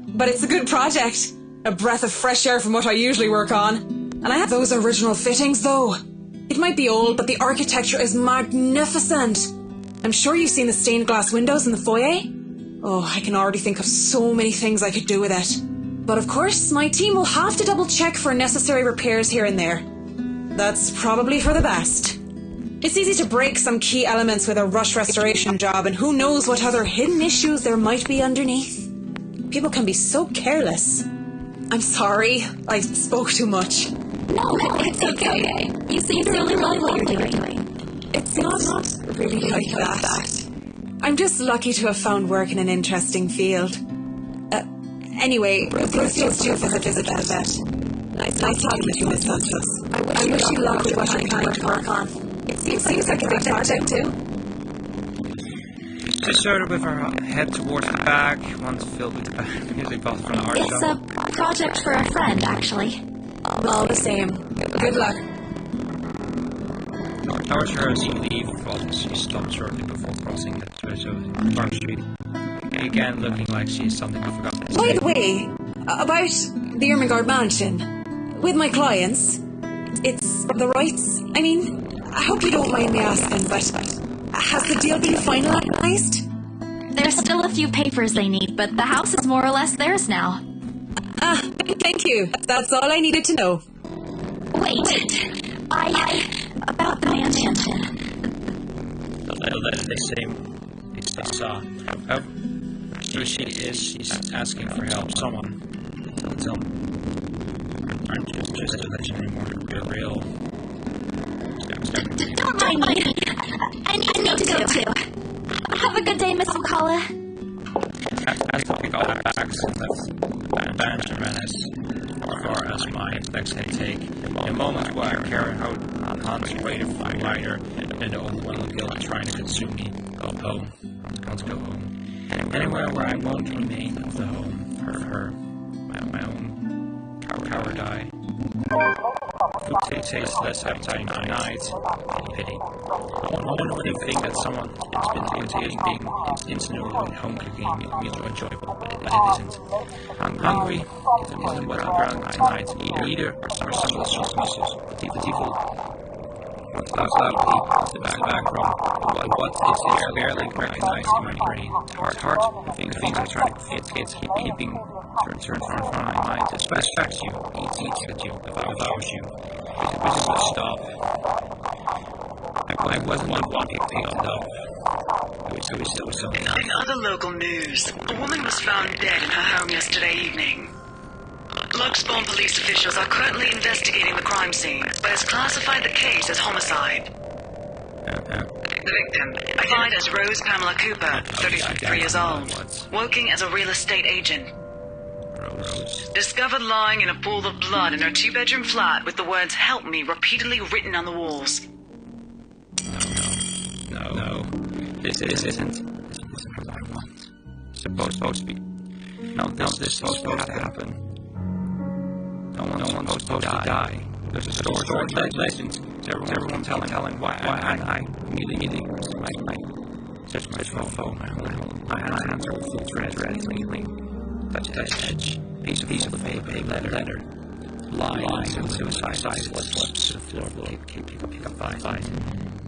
But it's a good project. A breath of fresh air from what I usually work on. And I have those original fittings, though. It might be old, but the architecture is magnificent. I'm sure you've seen the stained glass windows in the foyer. Oh, I can already think of so many things I could do with it. But of course, my team will have to double check for necessary repairs here and there. That's probably for the best. It's easy to break some key elements with a rush restoration job, and who knows what other hidden issues there might be underneath. People can be so careless. I'm sorry, I spoke too much. No, it's okay. You seem to really love what you're doing. It's not really like that. I'm just lucky to have found work in an interesting field. Anyway, Bruce feels due for her visit to the vet. Nice talking to you, Miss Santos. I wish you luck with what you're trying to work on. It seems like a big project, too. She started with her head towards the back, one filled with the music box from the art It's shop. a project for a friend, actually. All the same. Good luck. I watched her as she leave, but she stopped shortly before crossing the stretch of Park Street. Again, looking like she's something I forgot to By say. the way, about the Ermengarde mansion, with my clients, it's the rights. I mean, I hope you don't mind me asking, but has the deal been finalized? There's still a few papers they need, but the house is more or less theirs now. Ah, Thank you. That's all I needed to know. Wait. About the mansion. The letter they saw. She's asking for help. Someone. Tell me. Aren't just a legend anymore. You're real. Don't mind me. I need to go too. Have a good day, Miss McCullough. As the pick all the facts and left Benjamin as far as my legs can take. In a moment where I carry out Han's weighted rider and the overwhelming guilt trying to consume me. Go home. Let's go home. Anywhere where I won't remain of the home. My own coward eye. Food tastes less appetizing tonight. Pity. No one would think that someone has been being insinuated home cooking meals are enjoyable, but it isn't. Hungry isn't what I'm tonight. Either or some of the source muscles. The default. Loud people in the background. What is there barely recognized in my brain? Heart. The things I try to it's keeping turn front of my mind. It affects you. It eats at you. Devours you. Which is a stop. I wasn't wanting to pick up. It was something else. In other local news, a woman was found dead in her home yesterday evening. Luxbourne police officials are currently investigating the crime scene, but has classified the case as homicide. The victim, identified as Rose Pamela Cooper, 33 years old, working as a real estate agent. Rose. Discovered lying in a pool of blood in her two-bedroom flat with the words "Help me" repeatedly written on the walls. No. This isn't what I want. Supposed to be. No, this is supposed to happen. No one was supposed to die. There's a story, legend. Everyone telling why I immediately search my phone. My hands are full thread. Touch edge. Piece of the paper letter. Lying suicide slips to the floor. Pick up fight.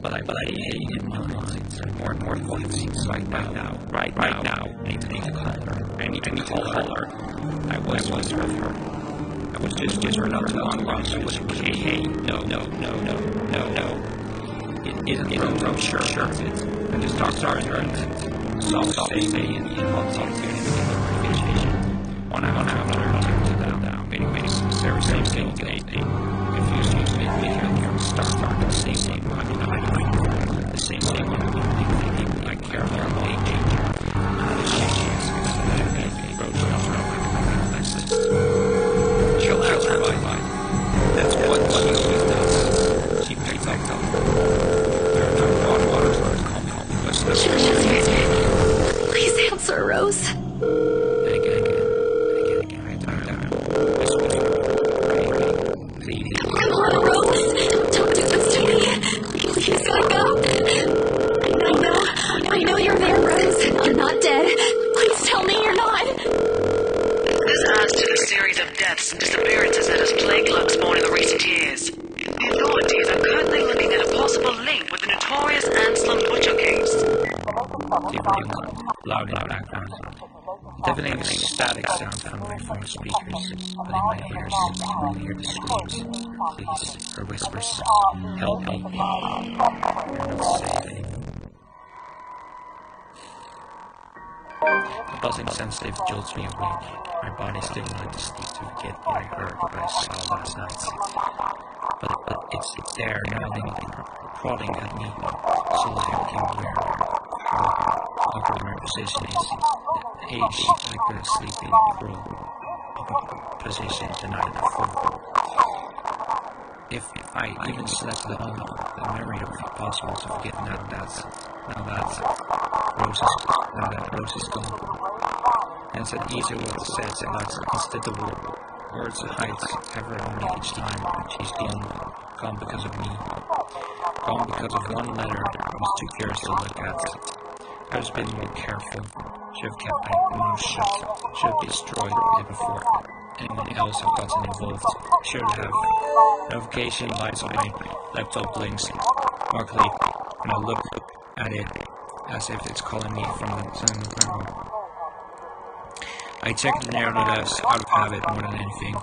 But I hate in my mind. More important things right now. Right now. I need to call her. I was with her. I was just her not too long ago. She was hey, no. It isn't Rose, I'm sure of it. I just talked to her and saw stay in one song vacation. One after another, down. Waiting, very same day. Confused you, make me hear start the same thing. The same thing. I care about my danger. Chill out, that's what she always does. She pays up. There are no waters where it's calm. Please answer, Rose. Again. Come on, Rose. Don't do this to me. Please wake up. I know you're there, Rose. You're not dead. Please tell me you're not. This adds to the series of deaths and disappearances that has plagued Luxbourne in the recent years. The authorities are currently looking at a possible link with the notorious Anselm Butcher case. Loud background. Deafening static sound from my phone speakers, but in my ears I only hear the screams. Please, her whispers. Help me. You're not safe. The buzzing sensitive jolts me awake. My body stimulated to sleep to forget what I heard, what I saw last night. But it's there, nodding, prodding at me, so that I became aware how awkward my position is. The age I could have sleeping cruel position the night before. If I even slept at all, the memory of it possible to forget now that Rose is gone. And it's an easier way to say it, that's instead of words of heights ever on me each time she's gone because of me. Gone because of one letter I was too curious to look at. I was being more careful. Should have kept my mouth shut. Should have destroyed it before anyone else had gotten involved. Should have. Notification lights on my laptop blinks. Luckily, when I look at it, as if it's calling me from the cinema. I checked the narrative as out of habit more than anything.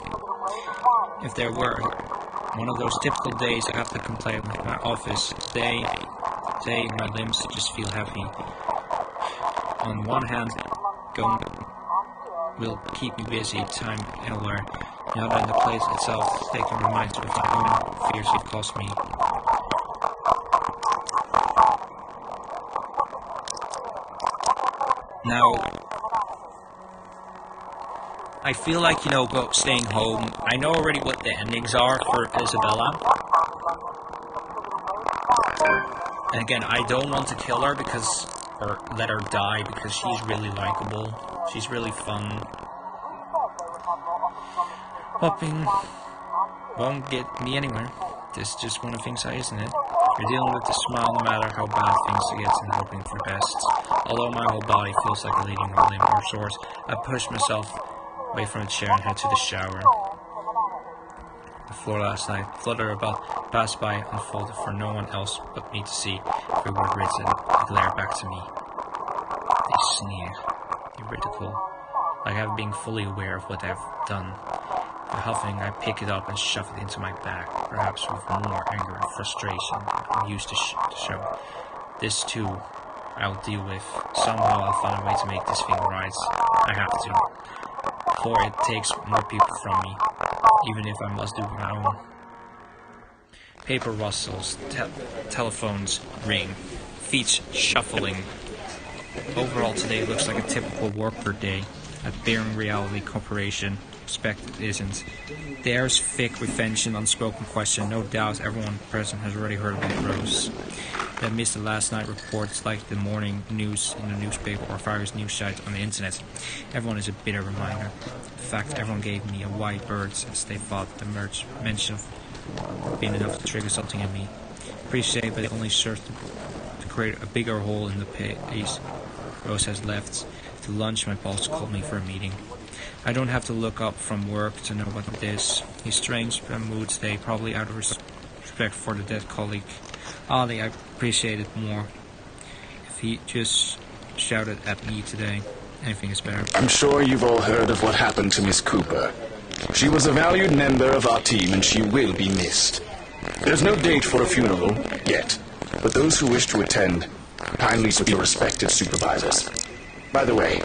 If there were one of those typical days I have to complain with my office, today my limbs just feel heavy. On one hand, going will keep me busy time anywhere. Now that the place itself, they can remind me of my own fears it cost me. Now, I feel like, staying home. I know already what the endings are for Isabella. And again, I don't want to kill her or let her die because she's really likable. She's really fun. Hopping won't get me anywhere. This is just one of the things, isn't it? You're dealing with the smile no matter how bad things get and hoping for the best. Although my whole body feels like a leading a limb or sorts, I push myself away from the chair and head to the shower. The floor last night, flutter about, passed by, unfolded for no one else but me to see. Every word written, they glare back to me. They sneer. They ridicule. Like I've been fully aware of what I've done. By huffing, I pick it up and shove it into my bag, perhaps with more anger and frustration than I'm used to show. This too, I'll deal with. Somehow I'll find a way to make this thing right. I have to. For it takes more people from me, even if I must do my own. Paper rustles, telephones ring, feet shuffling. Overall today looks like a typical worker day at Bearing Reality Corporation. Expect it isn't. The air is thick with tension, unspoken question. No doubt everyone present has already heard about Rose. They missed the last night reports like the morning news in the newspaper or various news sites on the internet. Everyone is a bitter reminder. In fact, everyone gave me a wide berth as they thought the mention of being enough to trigger something in me. Appreciate, but it only serves to create a bigger hole in the pace. Rose has left. To lunch, my boss called me for a meeting. I don't have to look up from work to know what it is. He's strange and mood today, probably out of respect for the dead colleague. Oddly, I appreciate it more if he just shouted at me today. Anything is better. I'm sure you've all heard of what happened to Miss Cooper. She was a valued member of our team and she will be missed. There's no date for a funeral yet, but those who wish to attend, kindly to your respected supervisors. By the way,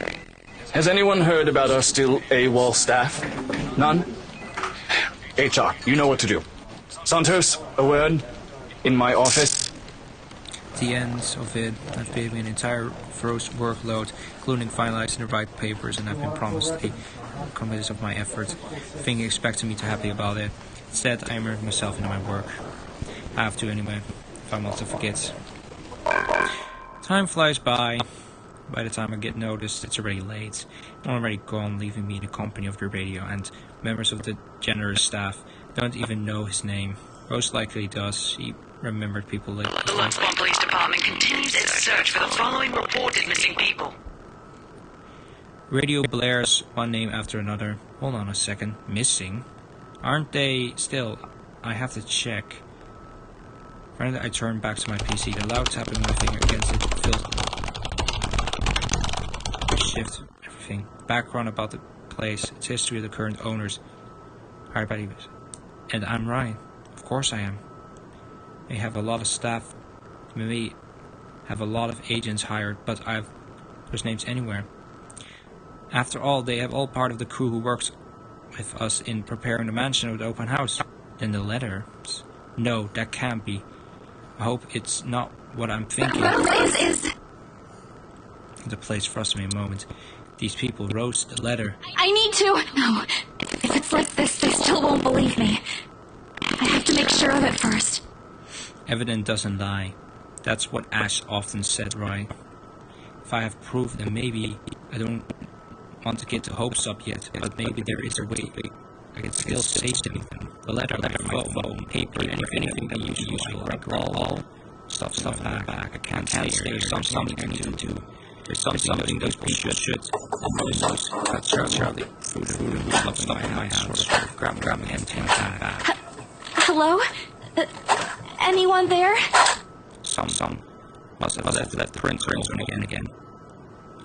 has anyone heard about our still AWOL staff? None? HR, you know what to do. Santos, a word? In my office? The ends of it have been an entire gross workload, including finalizing the right papers, and I've been promised the committees of my effort. Thing expecting me to happy about it. Instead, I immerse myself into my work. I have to anyway, if I want to forget. Time flies by. By the time I get noticed, it's already late. I'm already gone, leaving me in the company of the radio, and members of the generous staff don't even know his name. Most likely does. He remembered people like... The Luxembourg Police Department continues its search for the following reported missing people. Radio blares one name after another. Hold on a second. Missing? Aren't they still? I have to check. Finally, I turn back to my PC. The loud tapping of my finger against it fills... Shift everything. Background about the place, its history of the current owners. And I'm Ryan. Of course I am. They have a lot of staff. Maybe have a lot of agents hired, but I've those names anywhere. After all, they have all part of the crew who works with us in preparing the mansion of the open house. Then the letters. No, that can't be. I hope it's not what I'm thinking. The place frustrates me a moment. These people wrote the letter. I need to. No, if it's like this, they still won't believe me. I have to make sure of it first. Evidence doesn't lie. That's what Ash often said, right? If I have proof, then maybe I don't want to get the hopes up yet, but maybe there is a way I can still save them. The letter, phone, paper, anything that you use, like all stuff back. I can't say there's something I need to do. There's something those people should. Those cut Charlie food up in my house. Grab me and take that back. Hello? Anyone there? Some must have left the prints open again.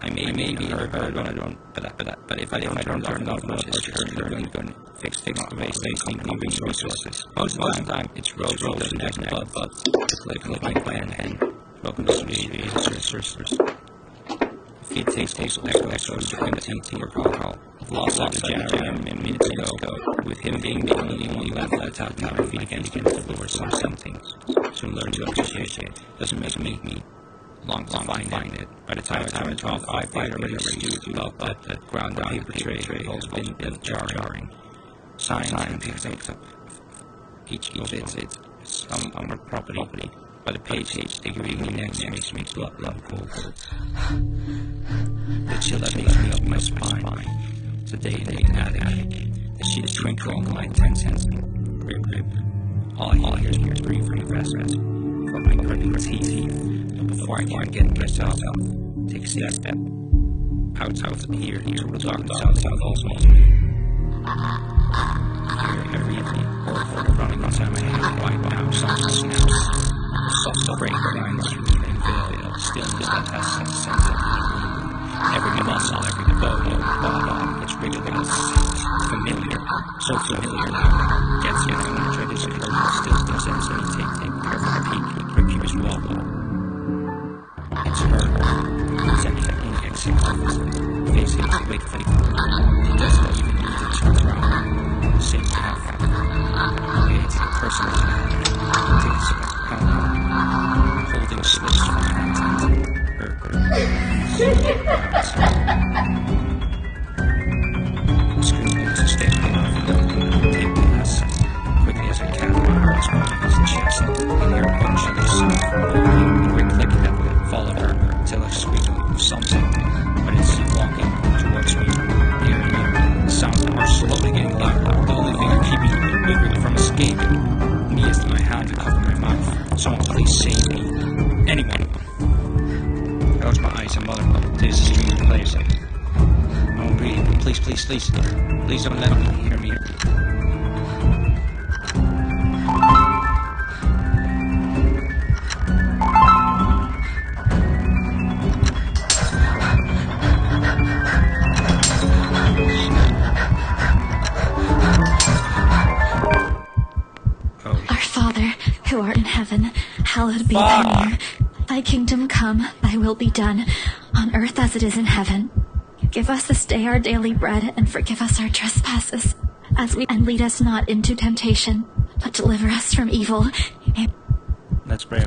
I may be heard, but if I don't turn off most history, they're going to fix the basic resources. Most of the time, it's Rose who doesn't have blood, but click my plan and broken history sorcerers. If it takes echoes to empty or call, lost the generator minutes ago, with him being the only left out now, if he can explore something, to learn to appreciate it, doesn't make me long to find it. By the time I 12, I already stewed about the ground paper trade has been jarring. Signs and picked up each bit. It's on our property. By the page they read me next makes me blood cold. The chill that makes me up my spine. Today in the attic, the sheet is twinkling on my 10 cents. Rip. All I hear is breathe from the rest for my gripping teeth. But before I can get myself up, take a step out of here to the darkness outside also. Hear everything running inside my head right now. Something snaps. Soft break lines and veil, stillness that has sense of every muscle, every bone, it's regular, familiar, so familiar now. Gets you when I try to secure the still sense and take careful peek, review as well. It's her, executing exit, facing the wake fake. He doesn't even need to turn around, same path. It's a personal takes holding Swiss screaming to stay as quickly as I can while holding his chest and hear a bunch of sound from behind. Quick click that followed her till I squeaked something, but it's walking towards me, near me. The sounds are slowly getting louder. The only thing keeping me from escaping me is my hand to cover my mouth. Someone please save me. Anyone. I close my eyes and mother. This is a strange place. I won't breathe. Please. Please don't let me hear me. Our Father, who art in heaven, hallowed be thy name. Thy kingdom come, thy will be done, on earth as it is in heaven. Give us this day our daily bread, and forgive us our trespasses, and lead us not into temptation, but deliver us from evil. Let's pray.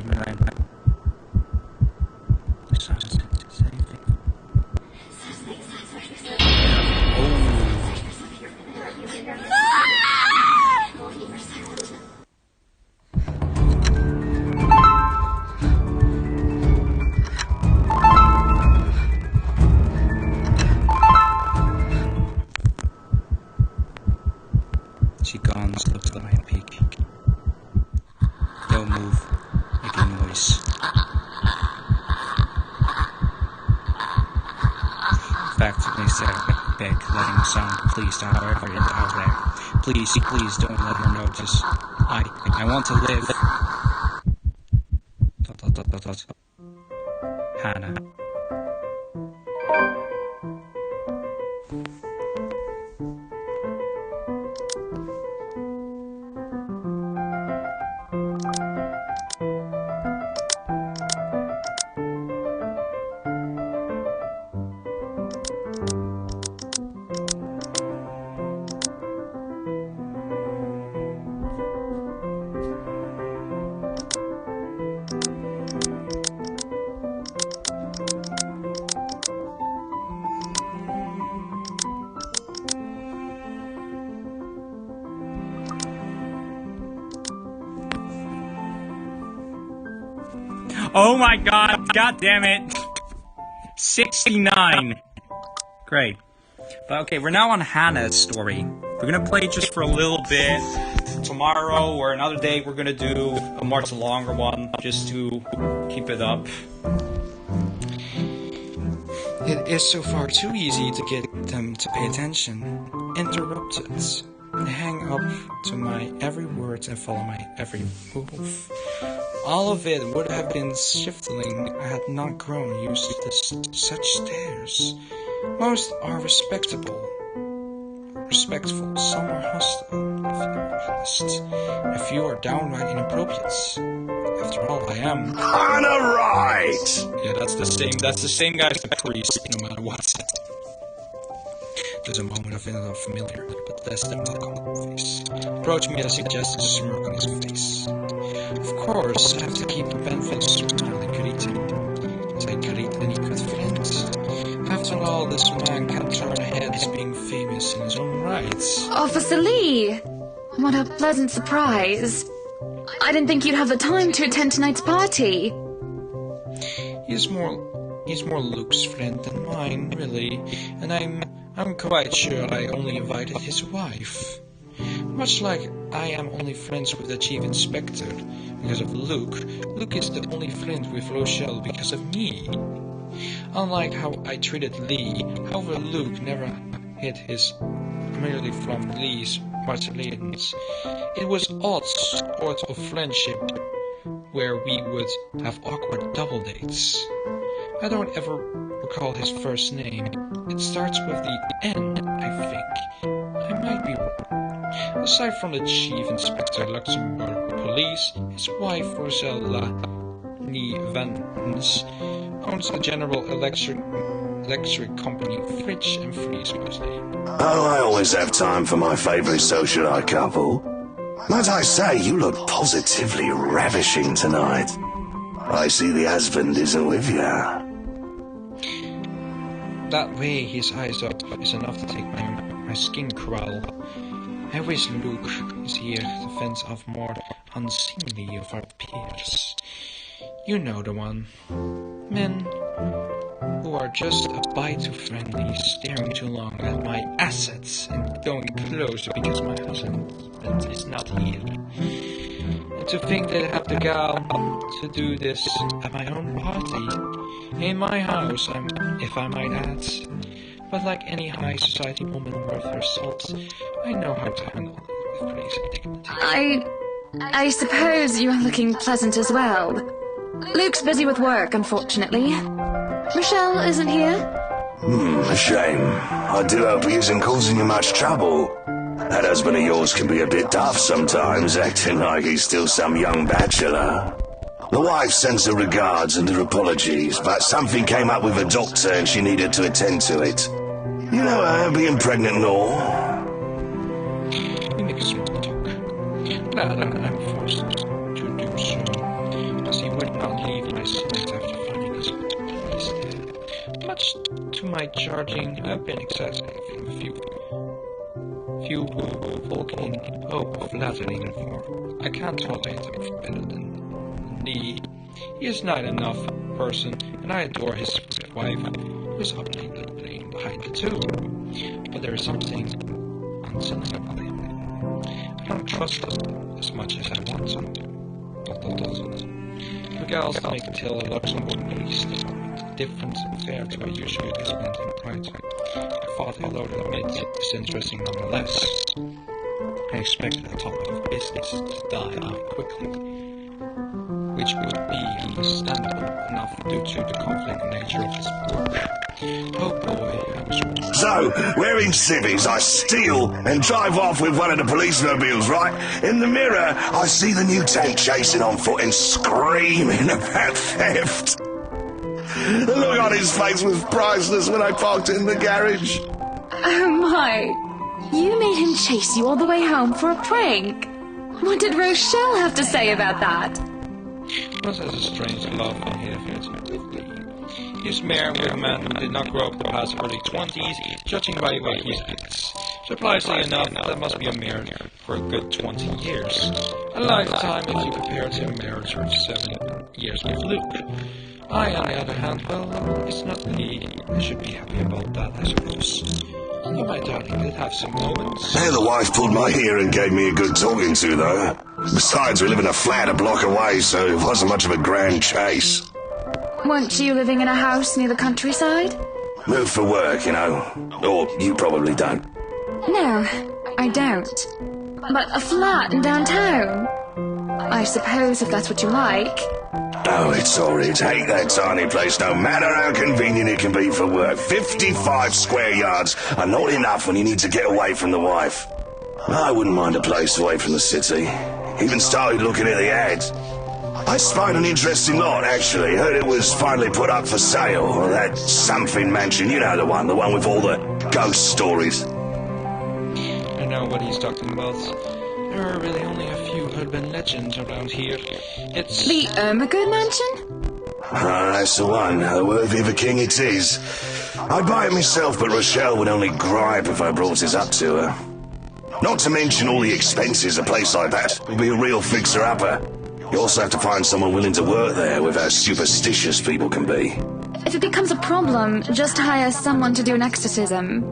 She gone, looks at my peak. Don't move, making noise. Back to me, Sarah, beg, letting the sound please down wherever it is out there. Please, don't let her notice. I want to live. Hannah. Oh my god damn it. 69. Great. But okay, we're now on Hannah's story. We're gonna play just for a little bit. Tomorrow or another day we're gonna do a much longer one just to keep it up. It is so far too easy to get them to pay attention. Interrupted. hang up to my every word and follow my every move. All of it would have been stifling had not grown used to such stares. Most are respectful, some are hostile, a few are downright inappropriate. After all, I am. Kinda right! Yeah, that's the same guy as the priest, no matter what. There's a moment of familiar, but less than welcome face. Approach me as he suggests a smirk on his face. Of course, I have to keep a benefit smile and greet him, as I greet any good friend. After all, this man can't turn ahead as being famous in his own right. Officer Lee! What a pleasant surprise. I didn't think you'd have the time to attend tonight's party. He's more Luke's friend than mine, really, and I'm quite sure I only invited his wife. Much like I am only friends with the Chief Inspector because of Luke, Luke is the only friend with Rochelle because of me. Unlike how I treated Lee, however, Luke never hid his merely from Lee's Martellans. It was odd sort of friendship where we would have awkward double dates. I don't ever recall his first name. It starts with the N, I think. I might be wrong. Aside from the Chief Inspector Luxembourg Police, his wife Rosella Nivens owns the General Electric Company Fridge and Freeze mostly. Oh, I always have time for my favourite socialite couple. Might I say, you look positively ravishing tonight. I see the husband isn't with you. That way his eyes up is enough to take my skin crawl. I wish Luke is here to fence off more unseemly of our peers. You know the one. Men who are just a bite too friendly, staring too long at my assets and going closer because my husband is not here. And to think that I have the gall to do this at my own party, in my house, if I might add. But like any high society woman worth her salt, I know how to handle it with grace and dignity. I suppose you are looking pleasant as well. Luke's busy with work, unfortunately. Rochelle isn't here? A shame. I do hope he isn't causing you much trouble. That husband of yours can be a bit daft sometimes, acting like he's still some young bachelor. The wife sends her regards and her apologies, but something came up with the doctor and she needed to attend to it. You know her, being pregnant and all. We make a small talk. Glad I'm forced to do so, as he would not leave my side after finding us place there. Much to my charging, I've been exaggerating a few walking hope of flattering for. I can't tolerate him for better than Lee. He is not enough person, and I adore his wife, who is up playing behind the two. But there is something unsettling about him. I don't trust him as much as I want to. The gals make it tell a Luxembourg police department different and fair to a usually disbanding pride. I thought although the admit is interesting nonetheless. I expected the topic of business to die out quickly, which would be understandable enough due to the conflict nature of his work. Oh boy, I was wrong. So, wearing civvies, I steal and drive off with one of the police mobiles, right? In the mirror, I see the mutant chasing on foot and screaming about theft. The look on his face was priceless when I parked it in the garage. Oh my! You made him chase you all the way home for a prank! What did Rochelle have to say about that? Ross has a strange love and hate affair with Lee. He's married with a man who did not grow up past early 20s, judging by the way he acts. Surprisingly enough, that must be a marriage for a good 20 years. A lifetime if you compare it to a marriage of 7 years with Luke. I, on the other hand, well, it's not Lee. I should be happy about that, I suppose. You, my darling, did have some moments. Yeah, the wife pulled my ear and gave me a good talking to, though. Besides, we live in a flat a block away, so it wasn't much of a grand chase. Weren't you living in a house near the countryside? Moved for work, you know. Or you probably don't. No, I I don't. But a flat in downtown? I suppose if that's what you like. Oh, it's horrid. Hate that tiny place, no matter how convenient it can be for work. 55 square yards are not enough when you need to get away from the wife. I wouldn't mind a place away from the city. Even started looking at the ads. I spied an interesting lot, actually. Heard it was finally put up for sale. Or that something mansion, you know the one with all the ghost stories. I know what he's talking about. There are really only a few urban legends around here. It's... The Ermagerd Mansion? Ah, that's the one. Worthy of a king it is. I'd buy it myself, but Rochelle would only gripe if I brought it up to her. Not to mention all the expenses a place like that would be a real fixer-upper. You also have to find someone willing to work there with how superstitious people can be. If it becomes a problem, just hire someone to do an exorcism.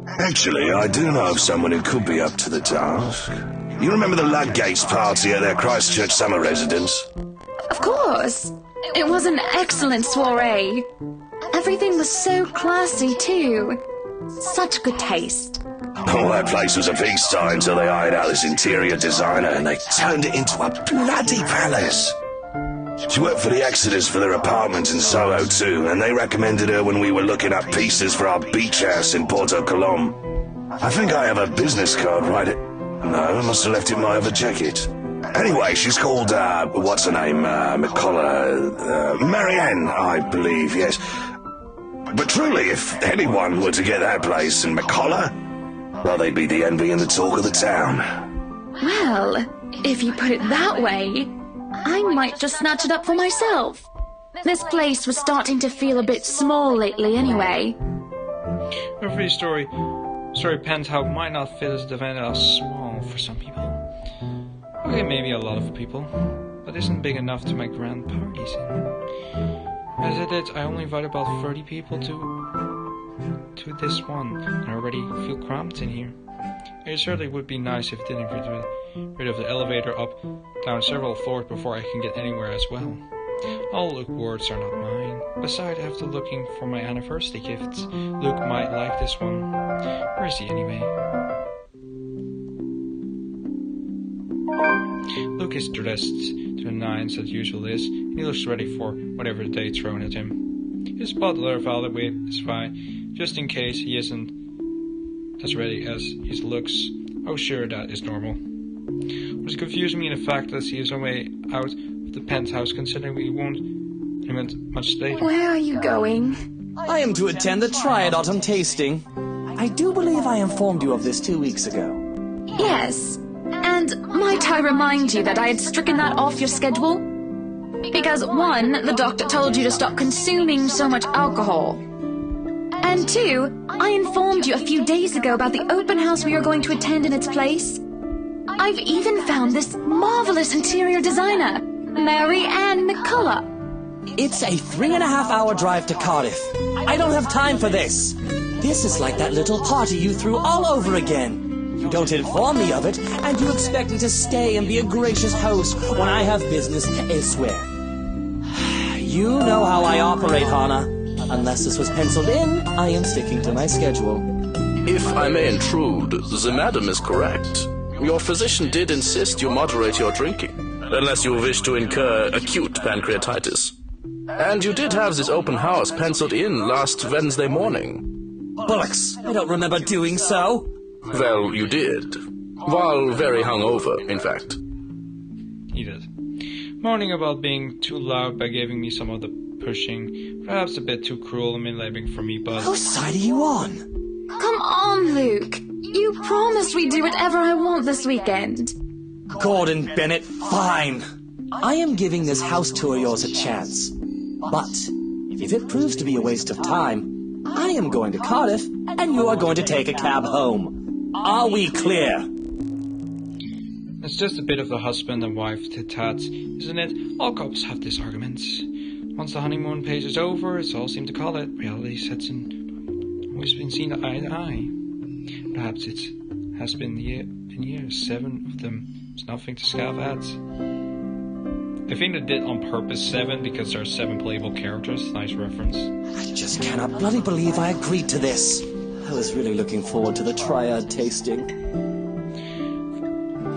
Actually, I do know of someone who could be up to the task. You remember the Ludgates party at their Christchurch summer residence? Of course. It was an excellent soiree. Everything was so classy, too. Such good taste. Oh, that place was a pigsty until they hired out this interior designer and they turned it into a bloody palace. She worked for the Exodus for their apartment in Soho too, and they recommended her when we were looking up pieces for our beach house in Porto Colom. I think I have a business card, right? No, I must have left it in my other jacket. Anyway, she's called, what's her name? Marianne, I believe, yes. But truly, if anyone were to get that place in McCullough, well, they'd be the envy and the talk of the town. Well, if you put it that way, I might just snatch it up for myself. This place was starting to feel a bit small lately anyway. A free story penthouse might not fit as defined as small for some people. Okay, maybe a lot of people, but isn't big enough to make grand parties in. As I did, I only invited about 30 people to this one, and I already feel cramped in here. It certainly would be nice if it didn't get rid of the elevator up, down several floors before I can get anywhere as well. All Luke's words are not mine. Besides, after looking for my anniversary gifts, Luke might like this one. Where is he anyway? Luke is dressed to the nines as usual is, and he looks ready for whatever the day thrown at him. His butler evaluates fine, just in case he isn't as ready as he looks. Oh sure, that is normal. What confused me in the fact that he is on way out of the penthouse, considering we won't event much later. Where are you going? I am to attend the Triad Autumn tasting. I do believe I informed you of this 2 weeks ago. Yes. And might I remind you that I had stricken that off your schedule? Because 1, the doctor told you to stop consuming so much alcohol. And 2, I informed you a few days ago about the open house we are going to attend in its place. I've even found this marvelous interior designer, Mary Ann McCullough. It's a 3.5-hour drive to Cardiff. I don't have time for this. This is like that little party you threw all over again. You don't inform me of it, and you expect me to stay and be a gracious host when I have business elsewhere. You know how I operate, Hana. Unless this was penciled in, I am sticking to my schedule. If I may intrude, the madam is correct. Your physician did insist you moderate your drinking, unless you wish to incur acute pancreatitis. And you did have this open house penciled in last Wednesday morning. Bullocks, I don't remember doing so. Well, you did. While very hungover, in fact. He did. Moaning about being too loud by giving me some of the pushing. Perhaps a bit too cruel and manipulating for me, but... Whose side are you on? Come on, Luke. You promised we'd do whatever I want this weekend. Gordon Bennett, fine. I am giving this house tour of yours a chance. But, if it proves to be a waste of time, I am going to Cardiff, and you are going to take a cab home. Are we clear? It's just a bit of the husband and wife tit-tats, isn't it? All couples have these arguments. Once the honeymoon phase is over, as all seem to call it, reality sets in. Always been seen eye to eye. Perhaps it has been years, 7 of them. There's nothing to scoff at. I think they did on purpose 7 because there are 7 playable characters. Nice reference. I just cannot bloody believe I agreed to this. I was really looking forward to the Triad tasting.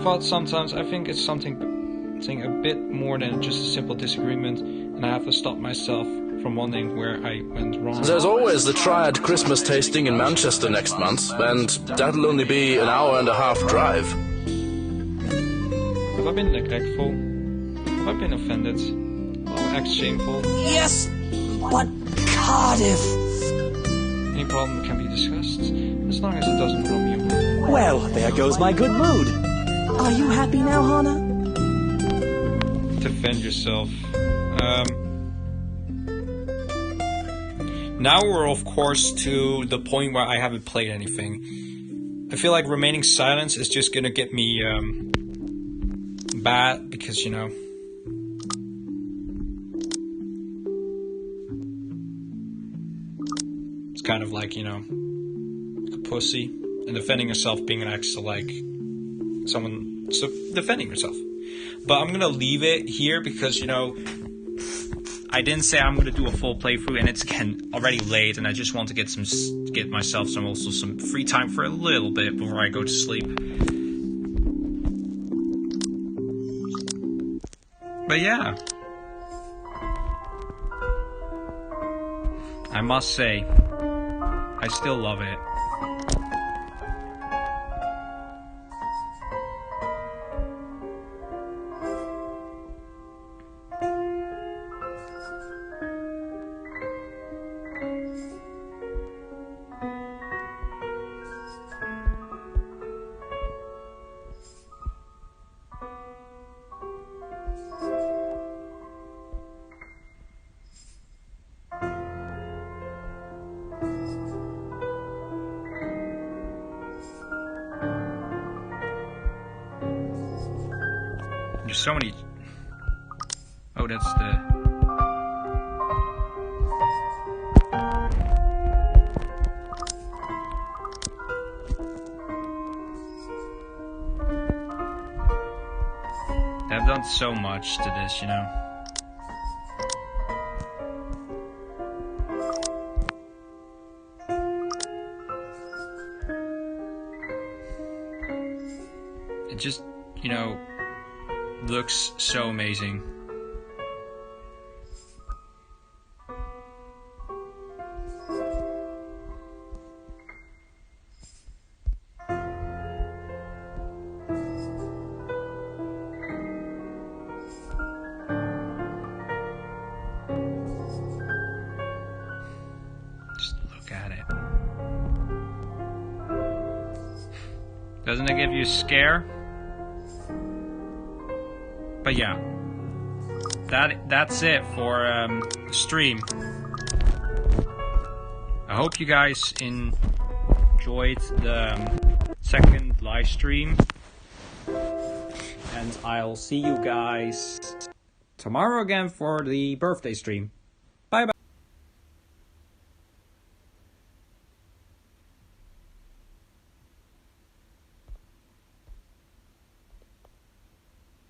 thought sometimes I think it's something a bit more than just a simple disagreement, and I have to stop myself from wondering where I went wrong. There's always the Triad Christmas tasting in Manchester next month, and that'll only be an hour-and-a-half drive. Have I been neglectful? Have I been offended? Will I act shameful? Yes, but Cardiff... Any problem can be discussed, as long as it doesn't throw me away. Well, there goes my good mood. Are you happy now, Hana? Defend yourself. Now we're of course to the point where I haven't played anything. I feel like remaining silent is just gonna get me bad, because you know, it's kind of like, you know, like a pussy, and defending yourself being next to like someone defending yourself. But I'm gonna leave it here because, you know, I didn't say I'm gonna do a full playthrough, and it's again already late, and I just want to get myself some free time for a little bit before I go to sleep. But yeah, I must say, I still love it. There's so many... Oh, that's the... They've done so much to this, you know. It just, you know, looks so amazing. Just look at it. Doesn't it give you a scare? But yeah, that's it for the stream. I hope you guys enjoyed the second live stream, and I'll see you guys tomorrow again for the birthday stream.